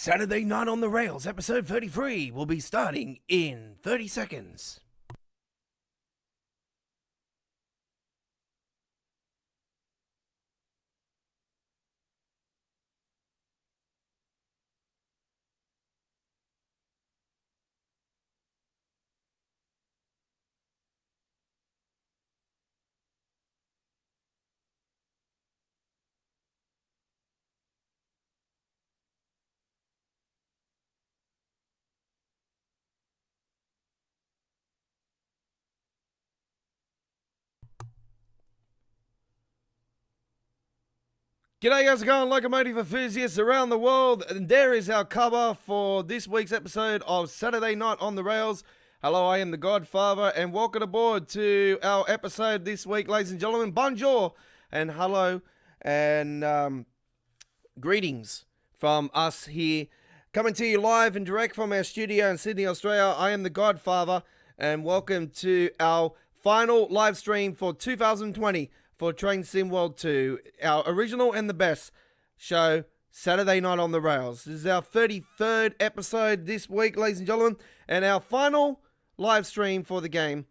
Saturday Night on the Rails, episode 33, will be starting in 30 seconds. G'day, how's it going, locomotive enthusiasts around the world? And there is our cover for this week's episode of Saturday Night on the Rails. Hello, I am the Godfather, and welcome aboard to our episode this week, ladies and gentlemen. Bonjour, and hello, and greetings from us here, coming to you live and direct from our studio in Sydney, Australia. I am the Godfather, and welcome to our final live stream for 2020. For Train Sim World 2, our original and the best show, Saturday Night on the Rails. This is our 33rd episode this week, ladies and gentlemen, and our final live stream for the game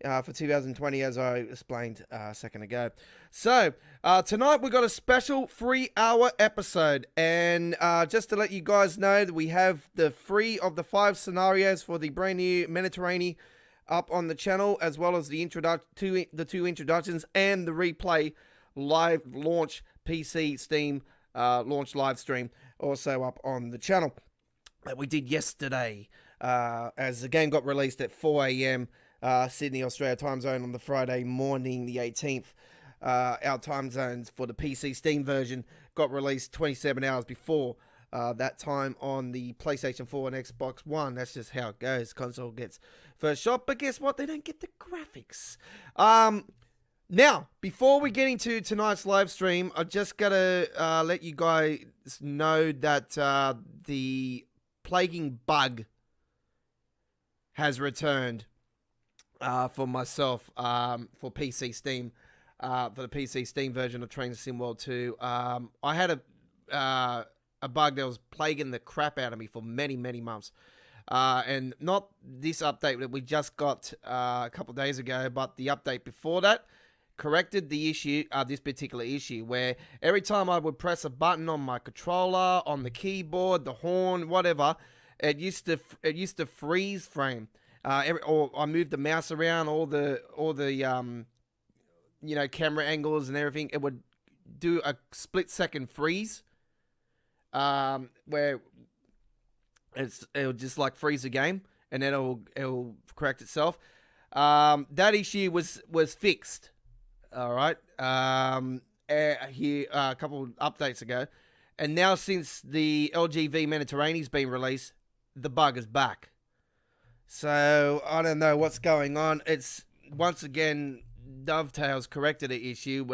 for 2020, as I explained a second ago. So, tonight we've got a special 3-hour episode, and just to let you guys know that we have the 3 of the 5 scenarios for the brand new Mediterranean up on the channel, as well as the two introductions and the replay live launch PC Steam launch live stream also up on the channel that we did yesterday, as the game got released at 4 a.m. Sydney, Australia time zone on the Friday morning, the 18th. Our time zones for the PC Steam version got released 27 hours before that time on the PlayStation 4 and Xbox One. That's just how it goes. Console gets first shot, but guess what? They don't get the graphics. Now, before we get into tonight's live stream, I just gotta let you guys know that the plaguing bug has returned for myself for PC Steam, for the PC Steam version of Train Sim World 2. I had a bug that was plaguing the crap out of me for many, many months. And not this update that we just got a couple of days ago, but the update before that corrected the issue, this particular issue, where every time I would press a button on my controller, on the keyboard, the horn, whatever, it used to freeze frame. Or I moved the mouse around, all the camera angles and everything, it would do a split-second freeze. Where it'll just like freeze the game, and then it'll correct itself. That issue was fixed. All right. Here a couple of updates ago, and now since the LGV Mediterranean's been released, the bug is back. So I don't know what's going on. It's once again Dovetail's corrected the issue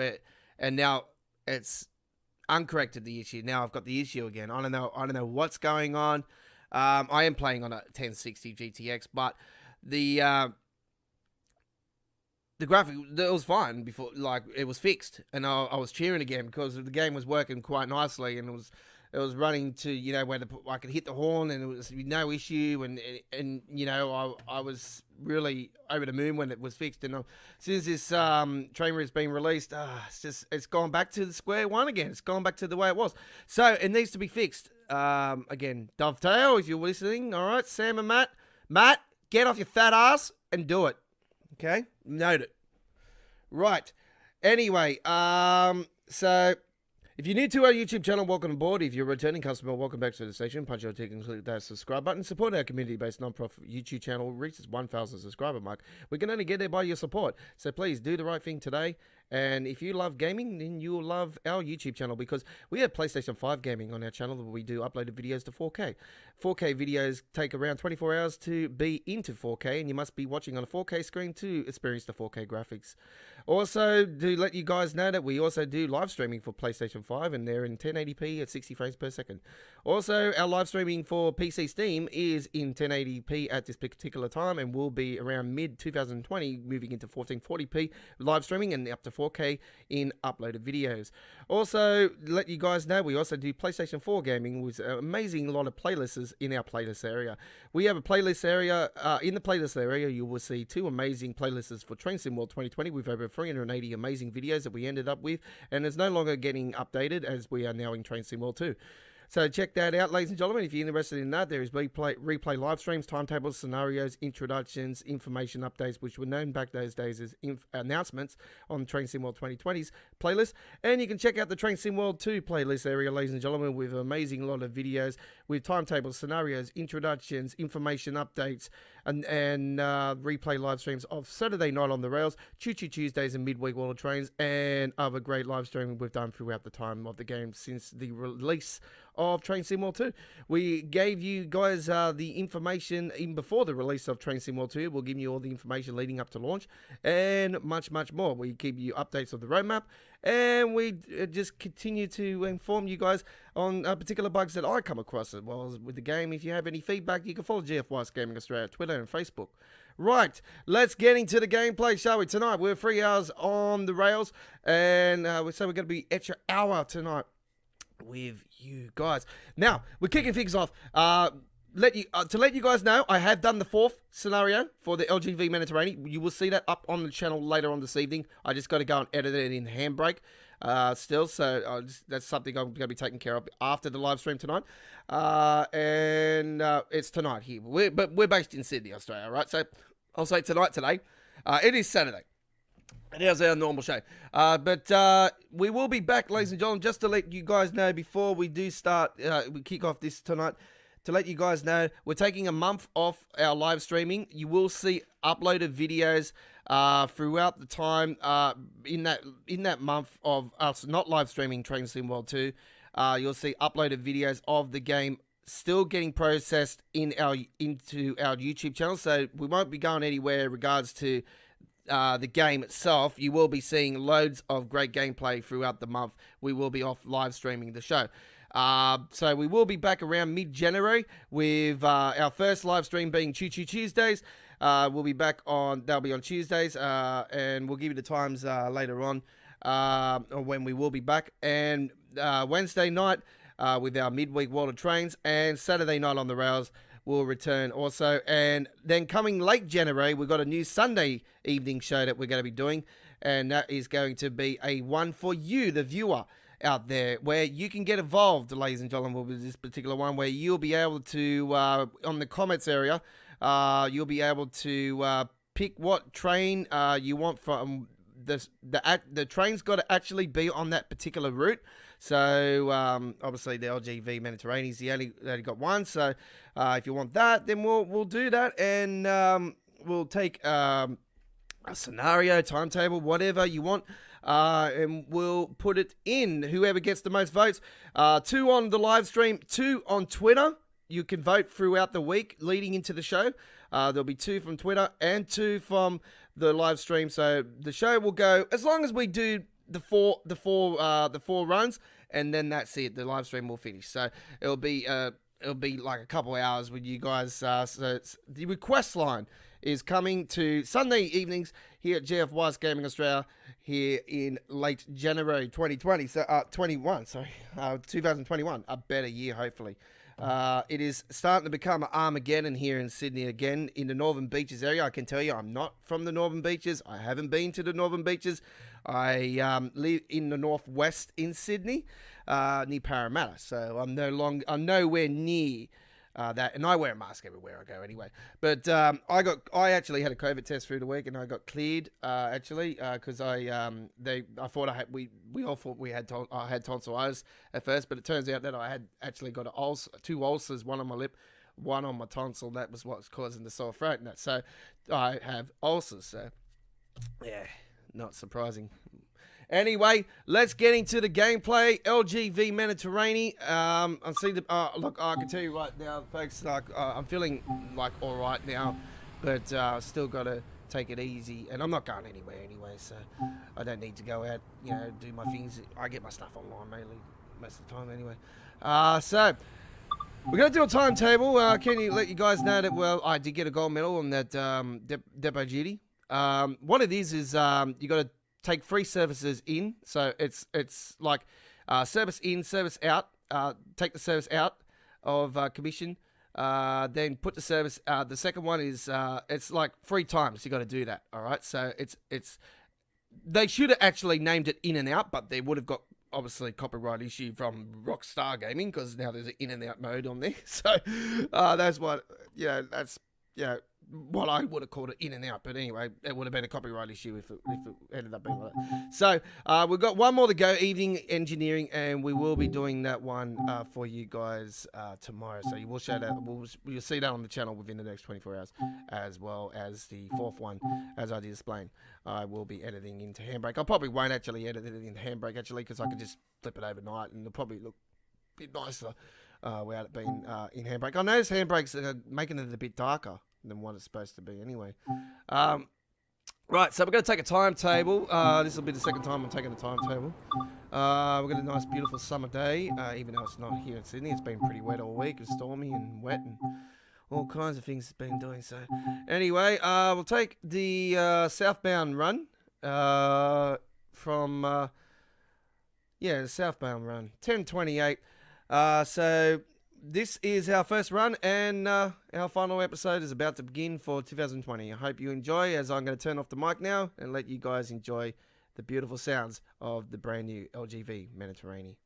and now it's uncorrected the issue. Now I've got the issue again. I don't know what's going on. I am playing on a 1060 GTX, but the graphic, it was fine before, like it was fixed, and I was cheering again because the game was working quite nicely, and it was running to where I could hit the horn, and it was no issue, and I was really over the moon when it was fixed. And since this train route's been released, it's gone back to the square one again. It's gone back to the way it was. So it needs to be fixed. Again, Dovetail, if you're listening, all right, Sam and Matt, get off your fat ass and do it. Okay, note it. Right. Anyway, so if you're new to our YouTube channel, welcome aboard. If you're a returning customer, welcome back to the station. Punch your ticket and click that subscribe button. Support our community-based non-profit YouTube channel. Reaches 1,000 subscriber mark. We can only get there by your support. So please do the right thing today. And if you love gaming, then you'll love our YouTube channel, because we have PlayStation 5 gaming on our channel, where we do uploaded videos to 4K. 4K videos take around 24 hours to be into 4K, and you must be watching on a 4K screen to experience the 4K graphics. Also, to let you guys know that we also do live streaming for PlayStation 5, and they're in 1080p at 60 frames per second. Also, our live streaming for PC Steam is in 1080p at this particular time, and will be around mid-2020, moving into 1440p live streaming and up to 4K in uploaded videos. Also, let you guys know, we also do PlayStation 4 gaming with an amazing lot of playlists in our playlist area. We have a playlist area. In the playlist area, you will see 2 amazing playlists for Train Sim World 2020 with over 380 amazing videos that we ended up with, and it's no longer getting updated as we are now in Train Sim World 2. So check that out, ladies and gentlemen. If you're interested in that, there is replay live streams, timetables, scenarios, introductions, information updates, which were known back those days as announcements on Train Sim World 2020's playlist. And you can check out the Train Sim World 2 playlist area, ladies and gentlemen, with an amazing lot of videos with timetables, scenarios, introductions, information updates, and replay live streams of Saturday Night on the Rails, Choo Choo Tuesdays and Midweek World of Trains, and other great live streaming we've done throughout the time of the game since the release of Train Sim World 2. We gave you guys the information even before the release of Train Sim World 2. We'll give you all the information leading up to launch and much, much more. We give you updates of the roadmap, and we just continue to inform you guys on particular bugs that I come across as well as with the game. If you have any feedback, you can follow GFY's Gaming Australia, Twitter and Facebook. Right, let's get into the gameplay, shall we? Tonight, we're 3 hours on the rails, and so we're going to be extra hour tonight with you guys. Now, we're kicking things off. To let you guys know, I have done the 4th scenario for the LGV Mediterranean. You will see that up on the channel later on this evening. I just got to go and edit it in Handbrake still, so that's something I'm going to be taking care of after the live stream tonight. It's tonight here. But we're based in Sydney, Australia, right? So I'll say today. It is Saturday. And here's our normal show. But we will be back, ladies and gentlemen, just to let you guys know before we do start, we kick off this tonight, to let you guys know, we're taking a month off our live streaming. You will see uploaded videos throughout the time in that month of us not live streaming Train Sim World 2. You'll see uploaded videos of the game still getting processed into our YouTube channel. So we won't be going anywhere in regards to the game itself. You will be seeing loads of great gameplay throughout the month. We will be off live streaming the show. So we will be back around mid-January with our first live stream being Choo Choo Tuesdays. We'll be back they'll be on Tuesdays, and we'll give you the times later on when we will be back. And Wednesday night with our midweek World of Trains, and Saturday night on the rails will return also. And then coming late January, we've got a new Sunday evening show that we're going to be doing, and that is going to be a one for you, the viewer out there, where you can get involved, ladies and gentlemen, with this particular one, where you'll be able to, on the comments area, you'll be able to pick what train you want from the train's got to actually be on that particular route. So obviously the LGV Mediterranean is they only got one. So if you want that, then we'll do that, and we'll take a scenario, timetable, whatever you want, and we'll put it in. Whoever gets the most votes, 2 on the live stream, 2 on Twitter. You can vote throughout the week leading into the show. There'll be 2 from Twitter and 2 from the live stream. So the show will go as long as we do the four runs, and then that's it. The live stream will finish. So it'll be like a couple hours with you guys. So the request line is coming to Sunday evenings here at GFY's Gaming Australia here in late January 2020. So 2021, a better year hopefully. It is starting to become Armageddon here in Sydney again in the Northern Beaches area. I can tell you, I'm not from the Northern Beaches. I haven't been to the Northern Beaches. I live in the northwest in Sydney, near Parramatta. So I'm nowhere near that, and I wear a mask everywhere I go anyway. But I actually had a COVID test through the week, and I got cleared because I thought we all thought I had tonsillitis at first, but it turns out that I had actually got 2 ulcers, one on my lip, one on my tonsil. That was what's causing the sore throat and that. So I have ulcers. So yeah, not surprising. Anyway, let's get into the gameplay. LGV Mediterranean. Look, I can tell you right now, folks. I'm feeling like all right now, but still got to take it easy. And I'm not going anywhere anyway, so I don't need to go out. Do my things. I get my stuff online mainly most of the time anyway. So we're gonna do a timetable. Can you let you guys know that? Well, I did get a gold medal on that depot duty. What it is you got to take 3 services in. So it's like service in, service out. Take the service out of commission. Then put the service. The second one is it's like 3 times you got to do that. All right. So it's they should have actually named it in and out, but they would have got obviously copyright issue from Rockstar Gaming because now there's an in and out mode on there. So that's what that's what I would have called it in and out. But anyway, it would have been a copyright issue if it ended up being like that. So we've got one more to go, evening engineering, and we will be doing that one for you guys tomorrow. So you will show that. You'll see that on the channel within the next 24 hours, as well as the 4th one, as I did explain. I will be editing into Handbrake. I probably won't actually edit it into Handbrake actually because I could just flip it overnight and it'll probably look a bit nicer without it being in Handbrake. I noticed Handbrake's making it a bit darker than what it's supposed to be anyway. Right, so we're going to take a timetable. This will be the second time I'm taking a timetable. We've got a nice beautiful summer day, even though it's not here in Sydney. It's been pretty wet all week. It's stormy and wet and all kinds of things it's been doing. So anyway, we'll take the southbound run from the southbound run, 10:28. So this is our first run, and our final episode is about to begin for 2020. I hope you enjoy, as I'm going to turn off the mic now and let you guys enjoy the beautiful sounds of the brand new LGV Mediterranean.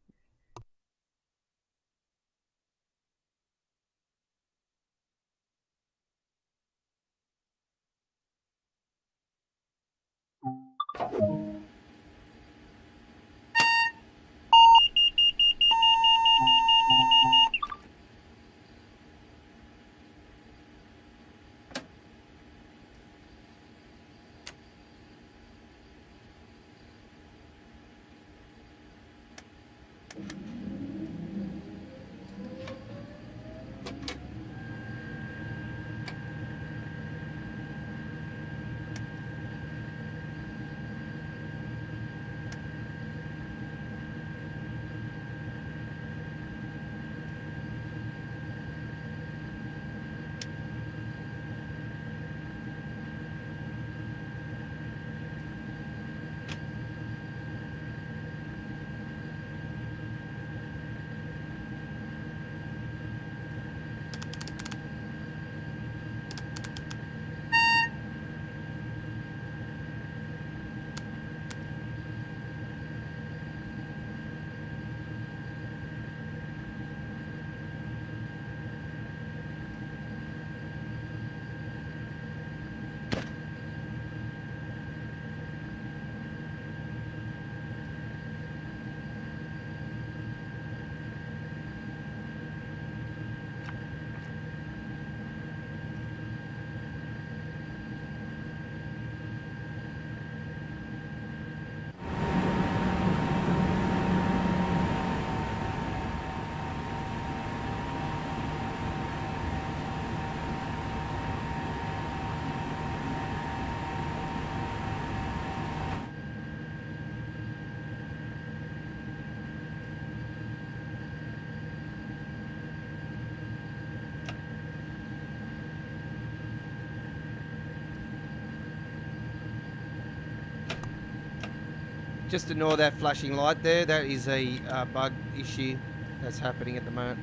Just ignore that flashing light there. That is a bug issue that's happening at the moment.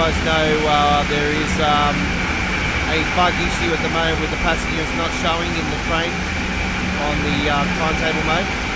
guys know, there is a bug issue at the moment with the passengers not showing in the train on the timetable mode.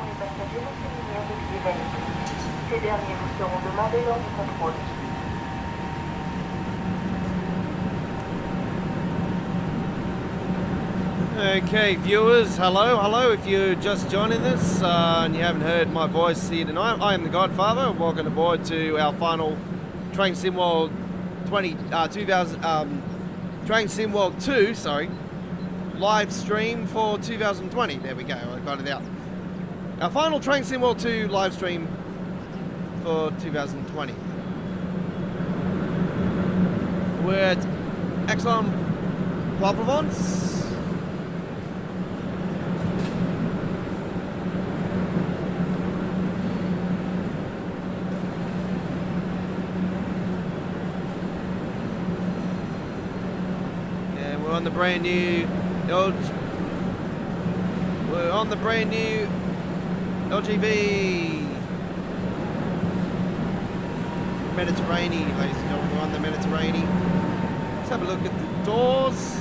et passagers recheminés avec des valises. Ces derniers vous seront demandés lors du contrôle. Okay, viewers, hello. If you're just joining us and you haven't heard my voice here tonight, I am the Godfather, and welcome aboard to our final Train Sim World 2000 Train Sim World 2, live stream for 2020. There we go, I got it out. Our final Train Sim World 2 live stream for 2020. We're at Exxon Provence. We're on the brand new LGV Mediterranean, ladies and gentlemen. We're on the Mediterranean. Let's have a look at the doors.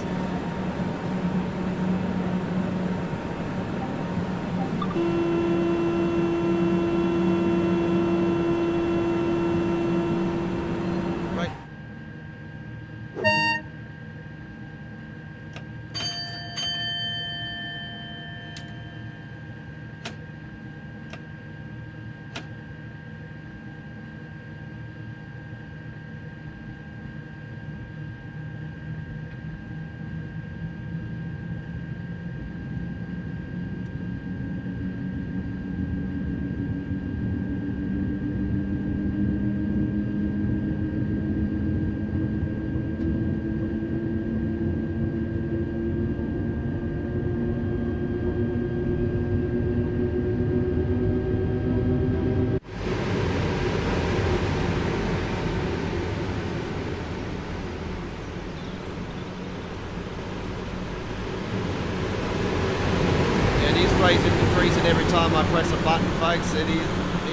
Increasing every time I press a button, folks. It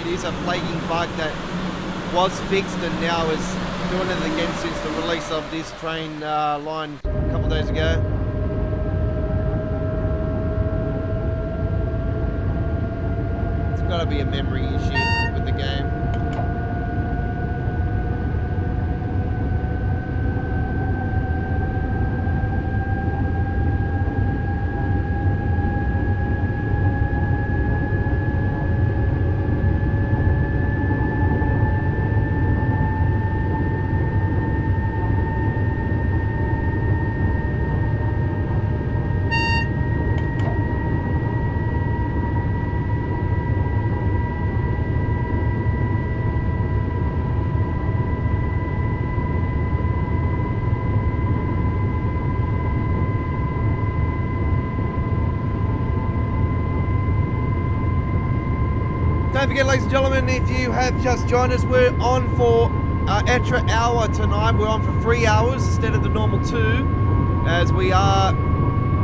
is a plaguing bug that was fixed and now is doing it again since the release of this train line a couple of days ago. It's got to be a memory issue with the game. Don't forget, ladies and gentlemen, if you have just joined us, we're on for extra hour tonight. We're on for 3 hours instead of the normal 2, as we are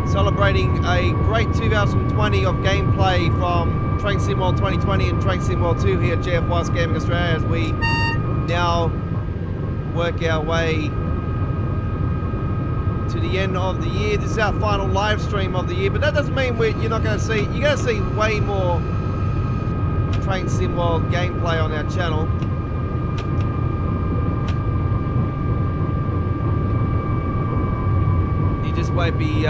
celebrating a great 2020 of gameplay from Train Sim World 2020 and Train Sim World 2 here at GF Gaming Australia, as we now work our way to the end of the year. This is our final live stream of the year, but that doesn't mean you're not going to see. You're going to see way more Train Sim World gameplay on our channel. You just won't be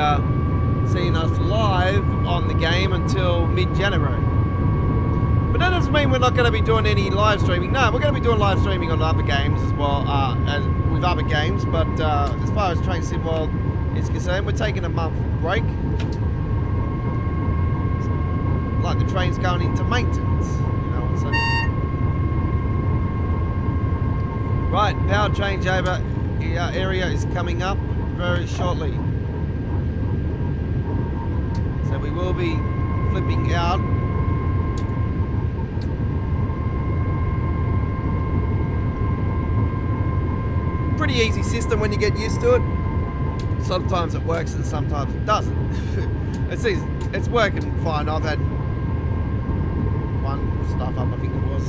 seeing us live on the game until mid-January. But that doesn't mean we're not going to be doing any live streaming. No, we're going to be doing live streaming on other games as well, with other games. But as far as Train Sim World is concerned, we're taking a month break. Like the train's going into maintenance, you know what I'm saying? Right, power changeover area is coming up very shortly. So we will be flipping out. Pretty easy system when you get used to it. Sometimes it works and sometimes it doesn't. It's working fine. I've had one stuff up, I think it was.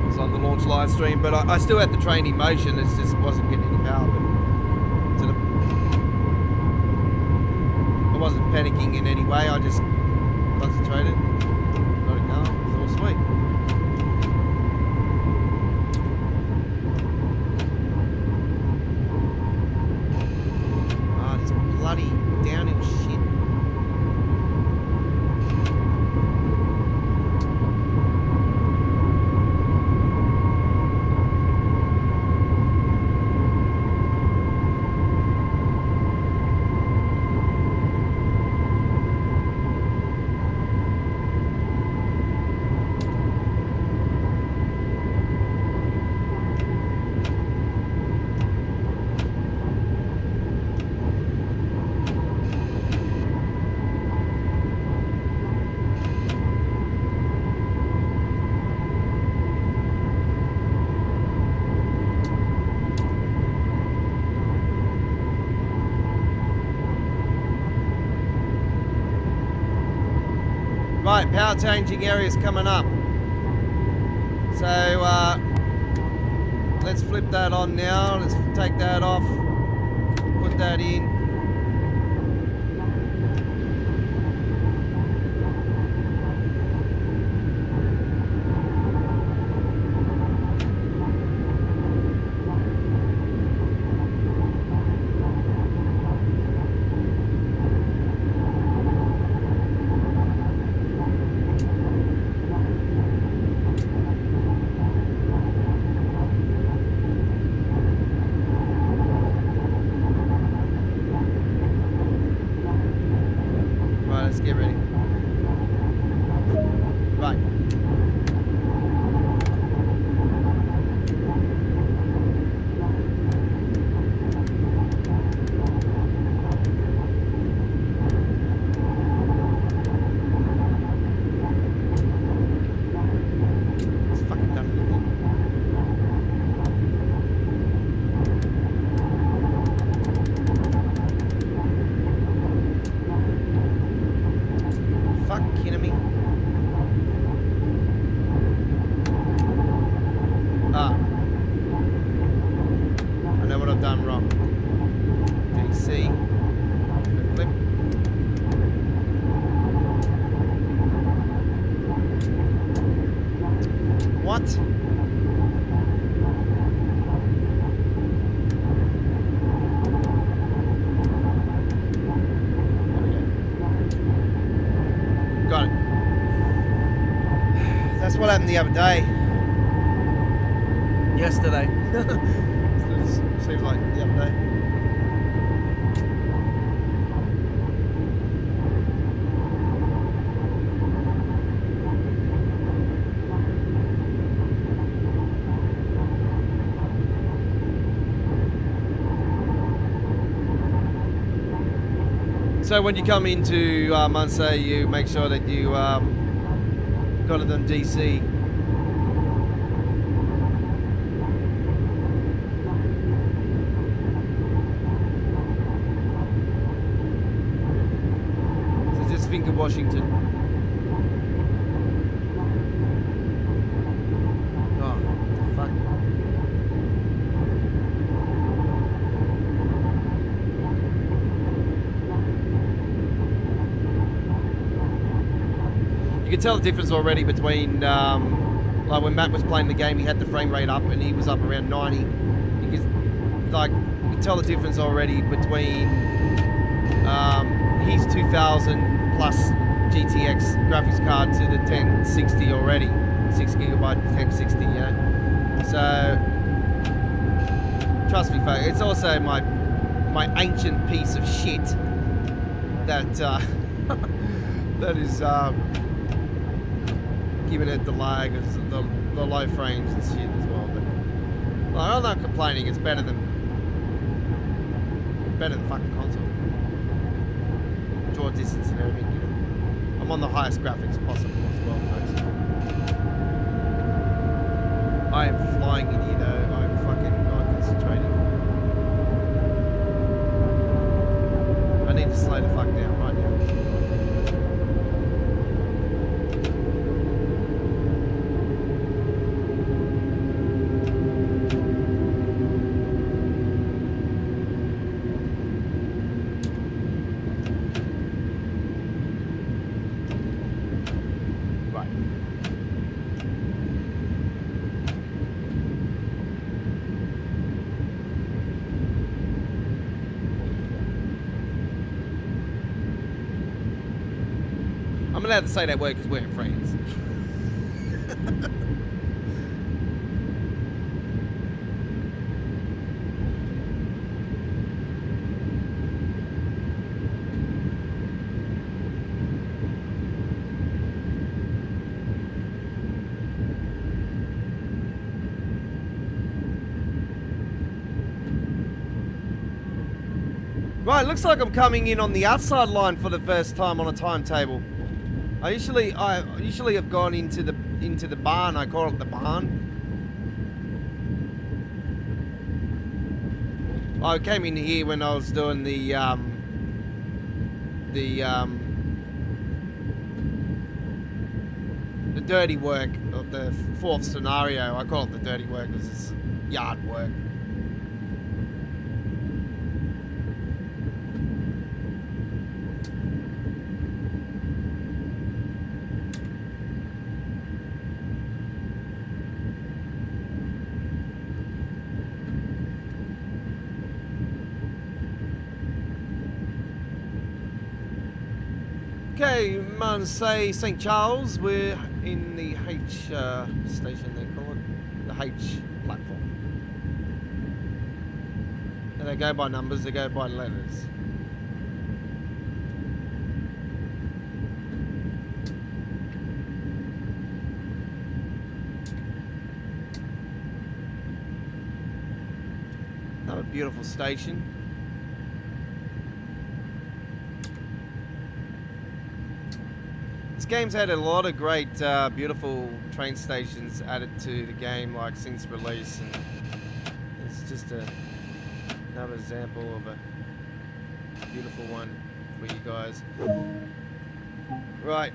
It was on the launch live stream, but I still had the train in motion. It just wasn't getting any power. But way. I just concentrated, got it going. It's all sweet. Oh, this bloody downhill shit. Right, power changing areas coming up. So let's flip that on now. Let's take that off. Put that in. Let's get ready. Right. It's fucking done it again. Fucking kidding me? Ah. I know what I've done wrong. DC. Flip. What? Got it. That's what happened the other day. Yesterday. Seems like the other day. So when you come into Munster, you make sure that you got it on DC. So just think of Washington. Oh, fuck. You can tell the difference already between, like when Matt was playing the game, he had the frame rate up and he was up around 90. You can tell the difference already between his 2000 plus GTX graphics card to the 1060 already, 6GB 1060, you know. So trust me, folks, it's also my ancient piece of shit that that is. Giving it the lag, the low frames and shit as well. But like, I'm not complaining. It's better than fucking console. Draw distance and everything. You know. I'm on the highest graphics possible as well, folks. I am flying in here though. I'm fucking not concentrating. I need to slow the fuck down right now. I'm allowed to say that word because we're in France. Right, looks like I'm coming in on the outside line for the first time on a timetable. I usually have gone into the barn. I call it the barn. I came in here when I was doing the dirty work of the fourth scenario. I call it the dirty work because it's yard work. Okay, Marseille, St. Charles, we're in the H station, they call it. The H platform. And they go by numbers, they go by letters. Another beautiful station. This game's had a lot of great, beautiful train stations added to the game, like since release, and it's just another example of a beautiful one for you guys. Right.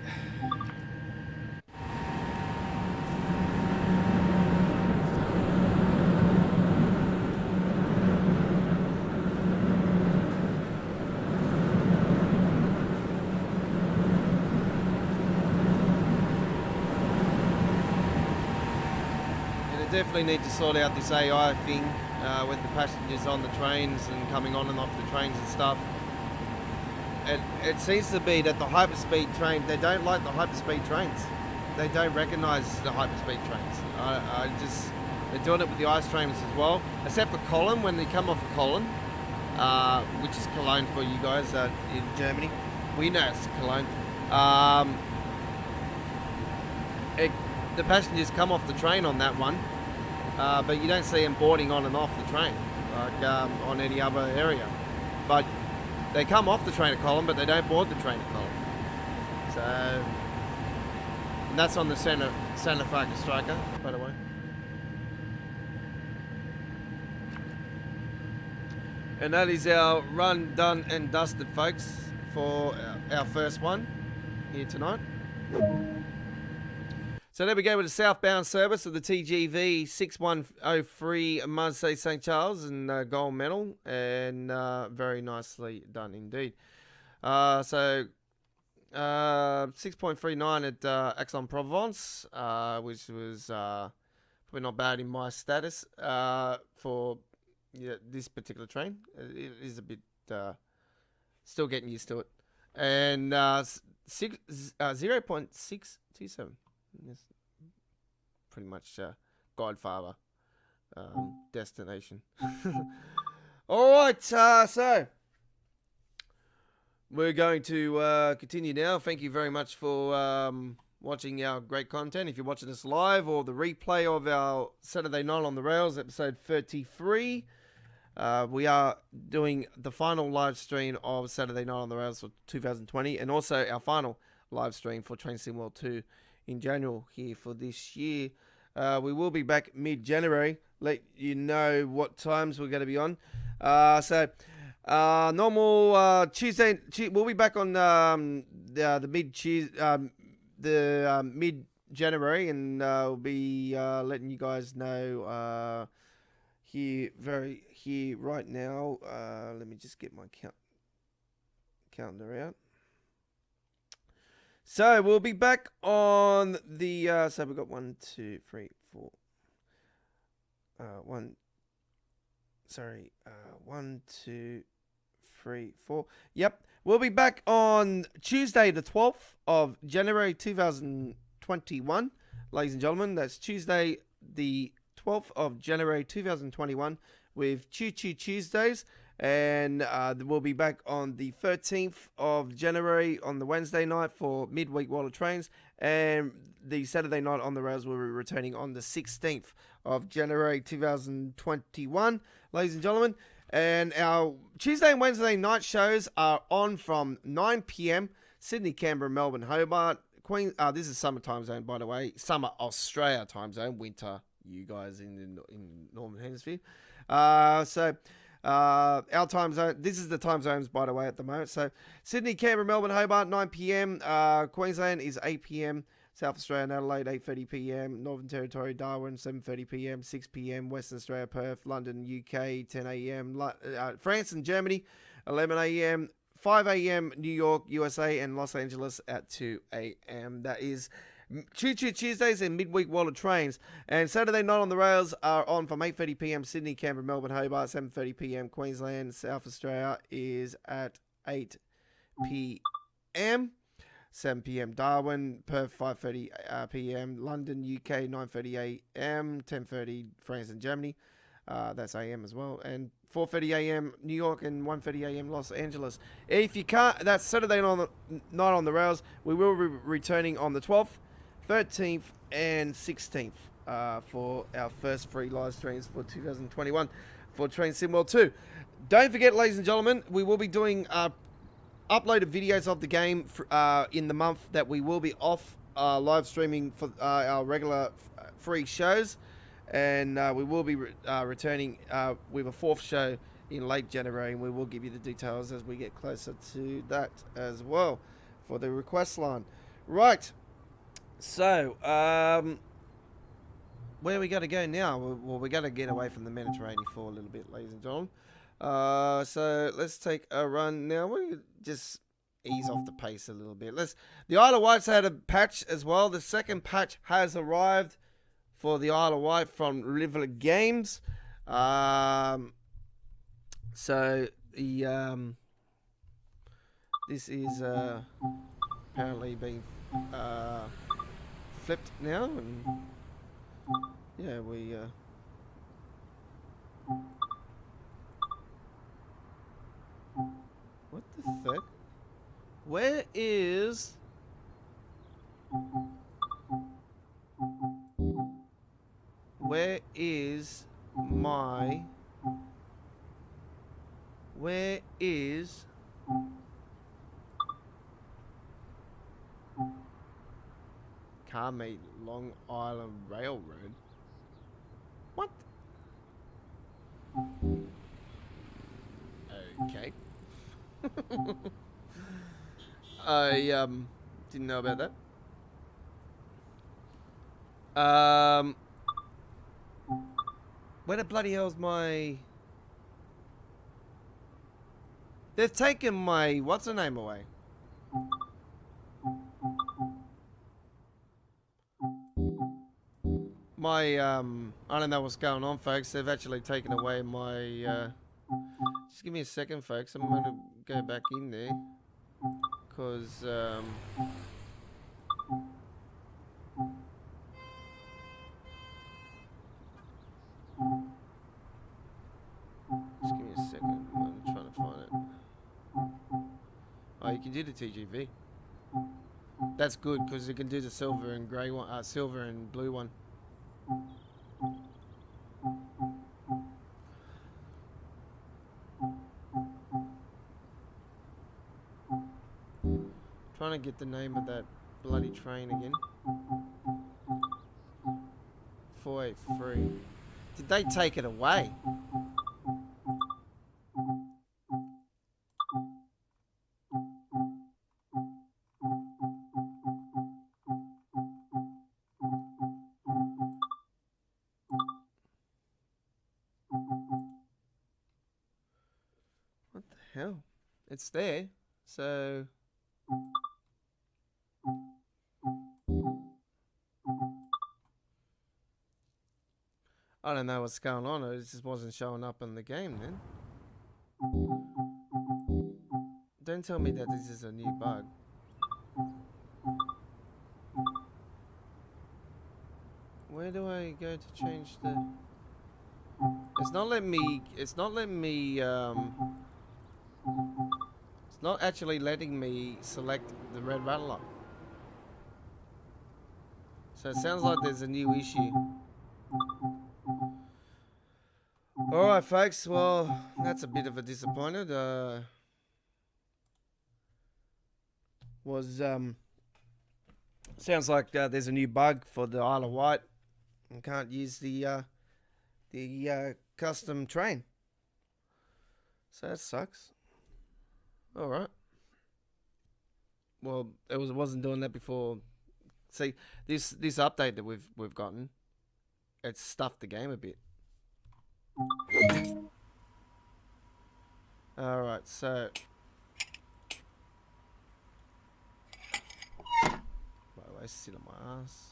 Definitely need to sort out this AI thing with the passengers on the trains and coming on and off the trains and stuff. It seems to be that the hyperspeed train, they don't like the hyperspeed trains. They don't recognise the hyperspeed trains. They're doing it with the ice trains as well, except for Cologne. When they come off of Cologne, which is Cologne for you guys in Germany, we know it's Cologne. The passengers come off the train on that one. But you don't see them boarding on and off the train like on any other area. But they come off the train at Cologne, but they don't board the train at Cologne. So, and that's on the Santa Fe Striker, by the way. And that is our run, done and dusted, folks, for our first one here tonight. So there we go with the southbound service of the TGV 6103 Marseille St. Charles and gold medal, and very nicely done indeed. So 6.39 at Aix-en-Provence, which was probably not bad in my status for this particular train. It is a bit still getting used to it. And 0.627. It's pretty much Godfather destination. Alright, so we're going to continue now. Thank you very much for watching our great content. If you're watching us live or the replay of our Saturday Night on the Rails, episode 33, we are doing the final live stream of Saturday Night on the Rails for 2020, and also our final live stream for Train Sim World 2 in January here for this year. We will be back mid-January. Let you know what times we're going to be on. So normal Tuesday. We'll be back on the mid-January, and we'll be letting you guys know here right now. Let me just get my calendar out. So we'll be back on the so we've got 1, 2, 3, 4. 1, 2, 3, 4. Yep. We'll be back on Tuesday, the 12th of January 2021. Ladies and gentlemen, that's Tuesday, the 12th of January 2021 with Choo Choo Tuesdays. And we'll be back on the 13th of January on the Wednesday night for midweek World of Trains. And the Saturday night on the rails will be returning on the 16th of January 2021, ladies and gentlemen. And our Tuesday and Wednesday night shows are on from 9 p.m. Sydney, Canberra, Melbourne, Hobart, Queen. This is summer time zone, by the way. Summer Australia time zone. Winter, you guys in Northern Hemisphere. Our time zone. This is the time zones, by the way, at the moment. So Sydney, Canberra, Melbourne, Hobart, 9 p.m. Queensland is 8 p.m. South Australia and Adelaide, 8:30 p.m. Northern Territory, Darwin, 7:30 p.m. 6 p.m. Western Australia, Perth, London, UK, 10 a.m. France and Germany, 11 a.m. 5 a.m. New York, USA, and Los Angeles at 2 a.m. That is Choo Choo Tuesdays and midweek World of Trains. And Saturday night on the rails are on from 8:30 p.m. Sydney, Canberra, Melbourne, Hobart, 7:30 p.m. Queensland, South Australia is at 8 p.m. 7 p.m. Darwin, Perth 5:30 p.m. London, UK 9:30 a.m. 10:30 France and Germany. That's a.m. as well, and 4:30 a.m. New York and 1:30 a.m. Los Angeles. If you can't, that's Saturday night on the rails. We will be returning on the 12th, 13th, and 16th for our first free live streams for 2021 for Train Sim World 2. Don't forget, ladies and gentlemen, we will be doing uploaded videos of the game in the month that we will be off live streaming for our regular free shows, and we will be returning with a fourth show in late January, and we will give you the details as we get closer to that as well for the request line. Right, so where are we going to go now? Well, we're going to get away from the Mediterranean for a little bit, ladies and gentlemen. So let's take a run now. We just ease off the pace a little bit. The Isle of Wight's had a patch as well. The second patch has arrived for the Isle of Wight from River Games. So the this is apparently being flipped now, and yeah, we what the fuck? Where is my Carmate Long Island Railroad? What? Okay. I didn't know about that. Where the bloody hell's my... They've taken my... What's her name away? My, I don't know what's going on, folks. They've actually taken away my, just give me a second, folks. I'm going to go back in there. Because, just give me a second. I'm trying to find it. Oh, you can do the TGV. That's good, because you can do the silver and grey one, silver and blue one. Trying to get the name of that bloody train again. 483. Did they take it away? What the hell? It's there, so... I don't know what's going on. It just wasn't showing up in the game then. don't tell me that this is a new bug. Where do I go to change the... It's not letting me... It's not letting me... It's not actually letting me select the red rattler. So it sounds like there's a new issue. Alright folks, well, that's a bit of a disappointment. Sounds like there's a new bug for the Isle of Wight. I can't use the custom train. So that sucks. Alright. Well, it wasn't doing that before. See, this update that we've gotten, it's stuffed the game a bit. Alright, so by the way, sit on my ass.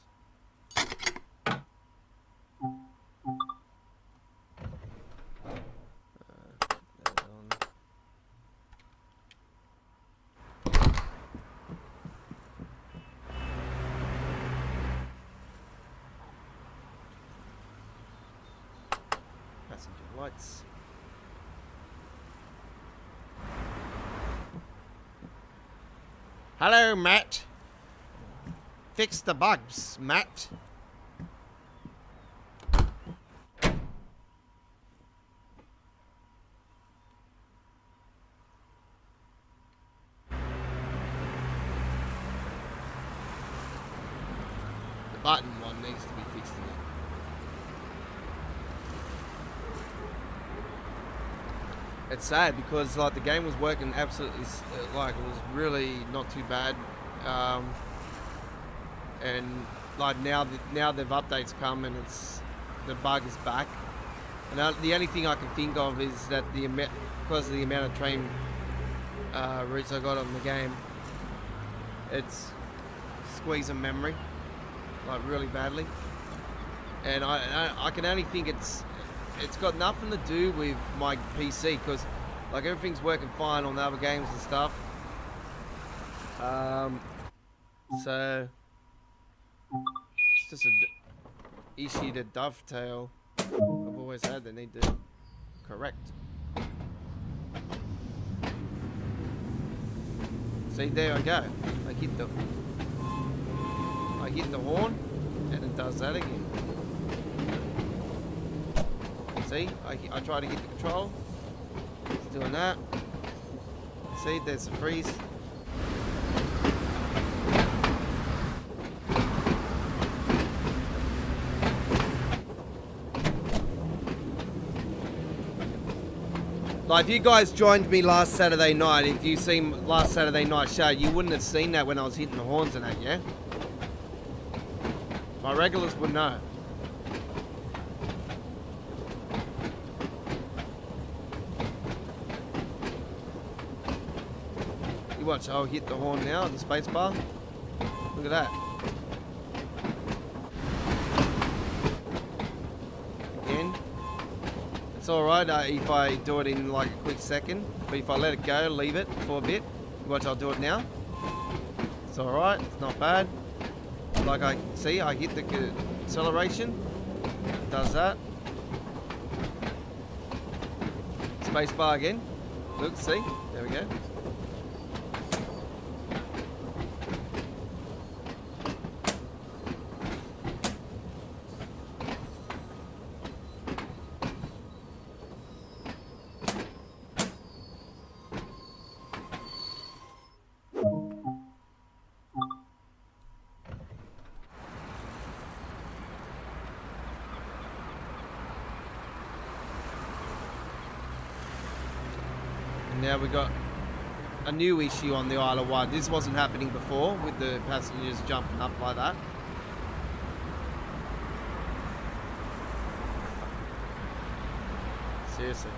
That on. Passenger lights. Hello, Matt. Fix the bugs, Matt. The button one needs to be fixed again. It's sad because like the game was working absolutely, like it was really not too bad, and like now they've updates come and the bug is back, and the only thing I can think of is that because of the amount of train routes I got on the game, it's squeezing memory like really badly, and I can only think it's got nothing to do with my PC because like everything's working fine on the other games and stuff. So it's just a issue to dovetail I've always had. They need to correct. See, there I go. I hit the horn and it does that again. See, I try to get the control. It's doing that. See, there's a freeze. Like, if you guys joined me last Saturday night, if you seen last Saturday night show, you wouldn't have seen that when I was hitting the horns and that, yeah? My regulars would know. You watch, I'll hit the horn now, the space bar. Look at that. Again. It's alright if I do it in like a quick second, but if I let it go, leave it for a bit, watch, I'll do it now. It's alright, it's not bad. Like I hit the acceleration, it does that. Space bar again. Look, see, there we go. Now we got a new issue on the Isle of Wight. This wasn't happening before with the passengers jumping up like that. Seriously.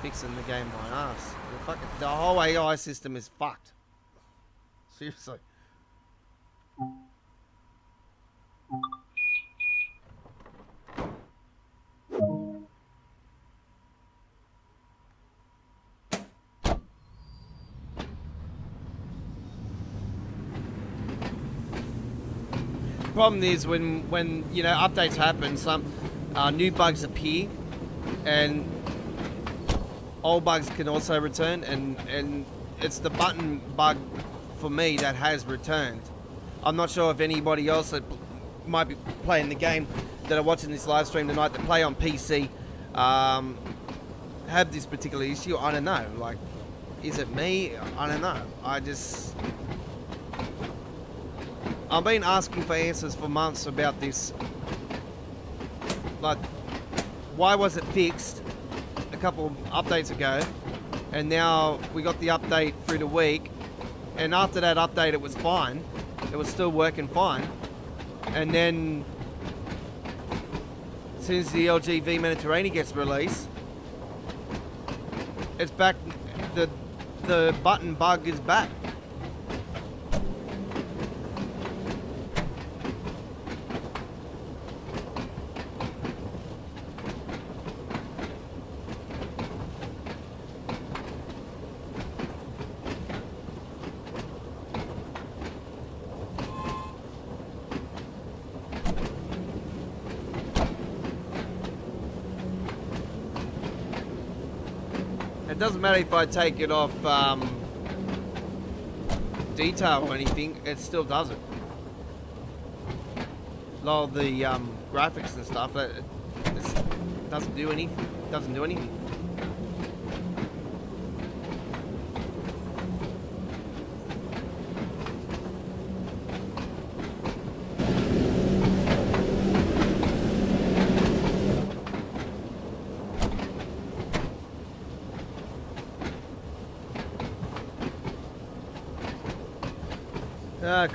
Fixing the game my ass. The whole AI system is fucked. Seriously. problem is when you know updates happen, some new bugs appear, and old bugs can also return, and it's the button bug for me that has returned. I'm not sure if anybody else that might be playing the game that are watching this live stream tonight that play on PC have this particular issue. I don't know. Like, is it me? I don't know. I've been asking for answers for months about this. Like, why was it fixed a couple updates ago, and now we got the update through the week, and after that update it was fine. It was still working fine. And then, as soon as the LG V Mediterranean gets released, it's back. The button bug is back. It doesn't matter if I take it off detail or anything, it still does it. A lot of the graphics and stuff, it doesn't do anything. Doesn't do anything.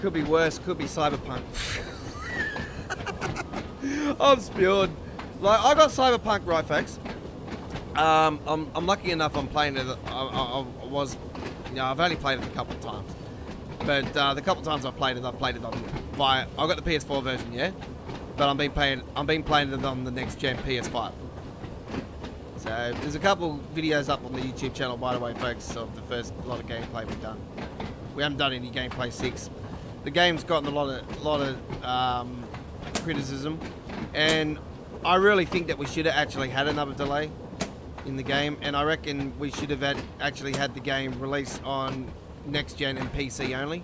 Could be worse, could be Cyberpunk. I'm spewed. Like, I got Cyberpunk right, folks. I'm lucky enough I'm playing it. I've only played it a couple of times. But the couple of times I've played it on I got the PS4 version, yeah? But I've been playing it on the next gen PS5. So there's a couple videos up on the YouTube channel, by the way, folks, of the first lot of gameplay we've done. We haven't done any gameplay 6. The game's gotten a lot of criticism, and I really think that we should have actually had another delay in the game, and I reckon we should have actually had the game released on next gen and PC only.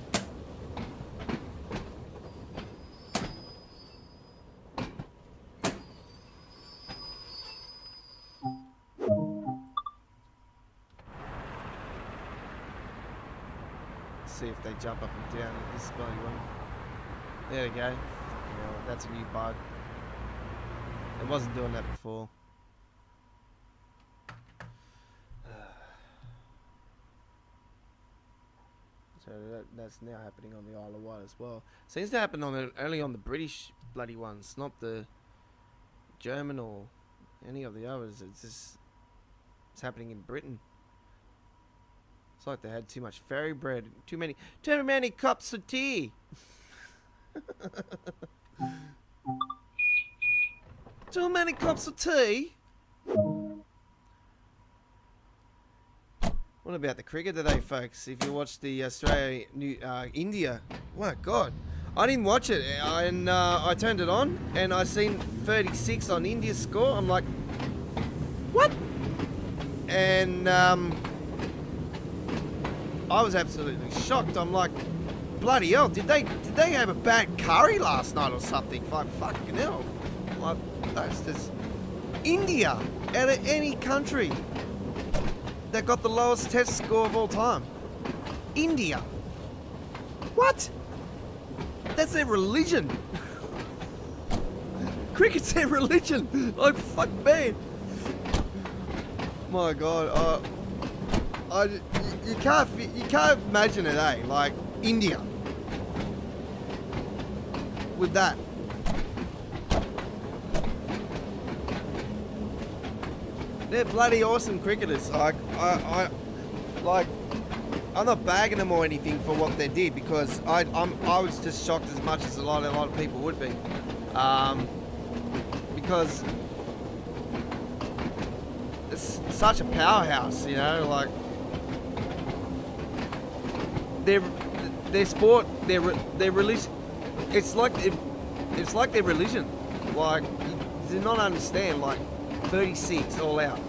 See if they jump up and down this bloody one. There we go. Yeah, that's a new bug. It wasn't doing that before. So that's now happening on the Isle of Wight as well. Seems to happen only on the British bloody ones, not the German or any of the others. It's happening in Britain. It's like they had too much fairy bread, too many cups of tea. Too many cups of tea. What about the cricket today, folks? If you watched the India, my God, I didn't watch it, and I turned it on, and I seen 36 on India's score. I'm like, what? And I was absolutely shocked. I'm like, bloody hell, did they have a bad curry last night or something? Like, fucking hell. Like, that's just India, out of any country that got the lowest test score of all time. India. What? That's their religion. Cricket's their religion. Like, fuck, man. My God, you can't imagine it, eh? Like, India with that. They're bloody awesome cricketers. Like, I'm not bagging them or anything for what they did, because I was just shocked as much as a lot of people would be, because it's such a powerhouse, you know. Like, their sport, their religion. It's like it's like their religion. Like, you do not understand. Like, 36 all out.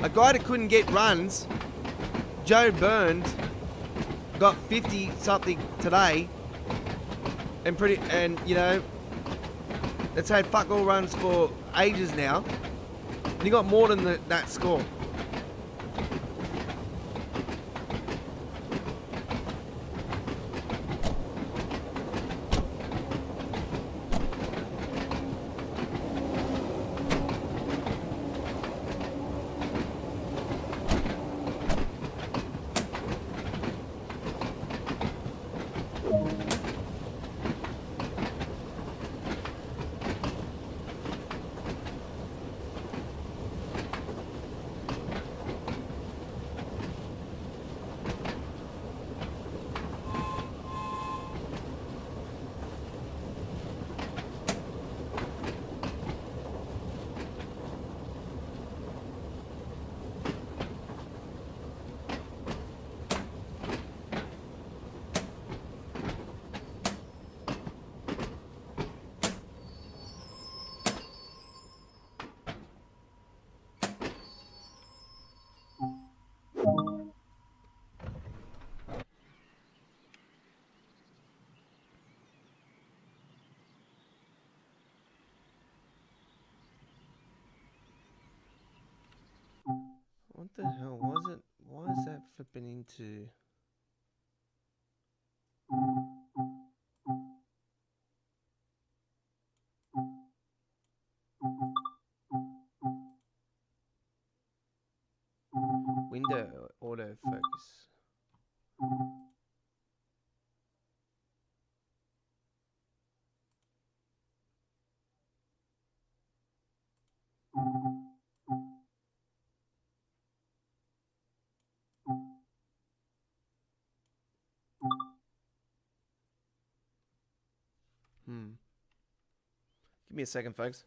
A guy that couldn't get runs, Joe Burns, got 50 something today, and you know, that's had fuck all runs for ages now, and he got more than that score. What the hell was it? Why is that flipping into... Window autofocus. Give me a second, folks.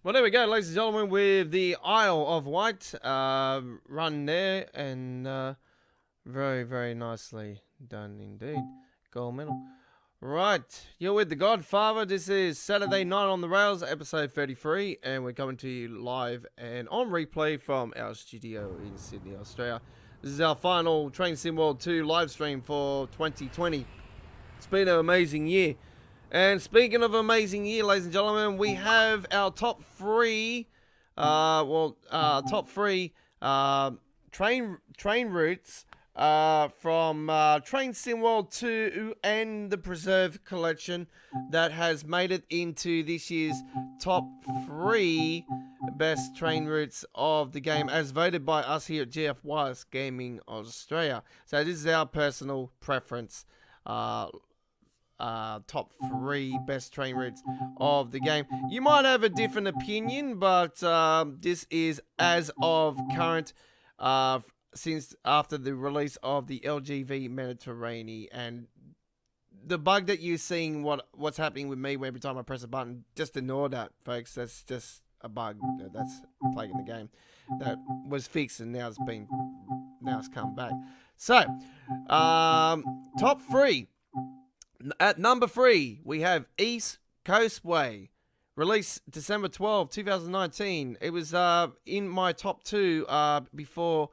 Well, there we go, ladies and gentlemen, with the Isle of Wight run there, and very, very nicely done indeed. Gold medal. Right, you're with the Godfather. This is Saturday Night on the Rails, episode 33, and we're coming to you live and on replay from our studio in Sydney, Australia. This is our final Train Sim World 2 live stream for 2020. It's been an amazing year. And speaking of amazing year, ladies and gentlemen, we have our top three train routes from Train Sim World 2 and the Preserve Collection that has made it into this year's top 3 best train routes of the game as voted by us here at GF Gaming Australia. So this is our personal preference. Top 3 best train routes of the game. You might have a different opinion, but this is as of current, since after the release of the LGV Mediterranean, and the bug that you're seeing, what's happening with me every time I press a button, just ignore that, folks. That's just a bug that's plaguing the game. That was fixed, and now it's come back. So, top 3. At number 3, we have East Coast Way, released December 12, 2019. It was in my top 2 before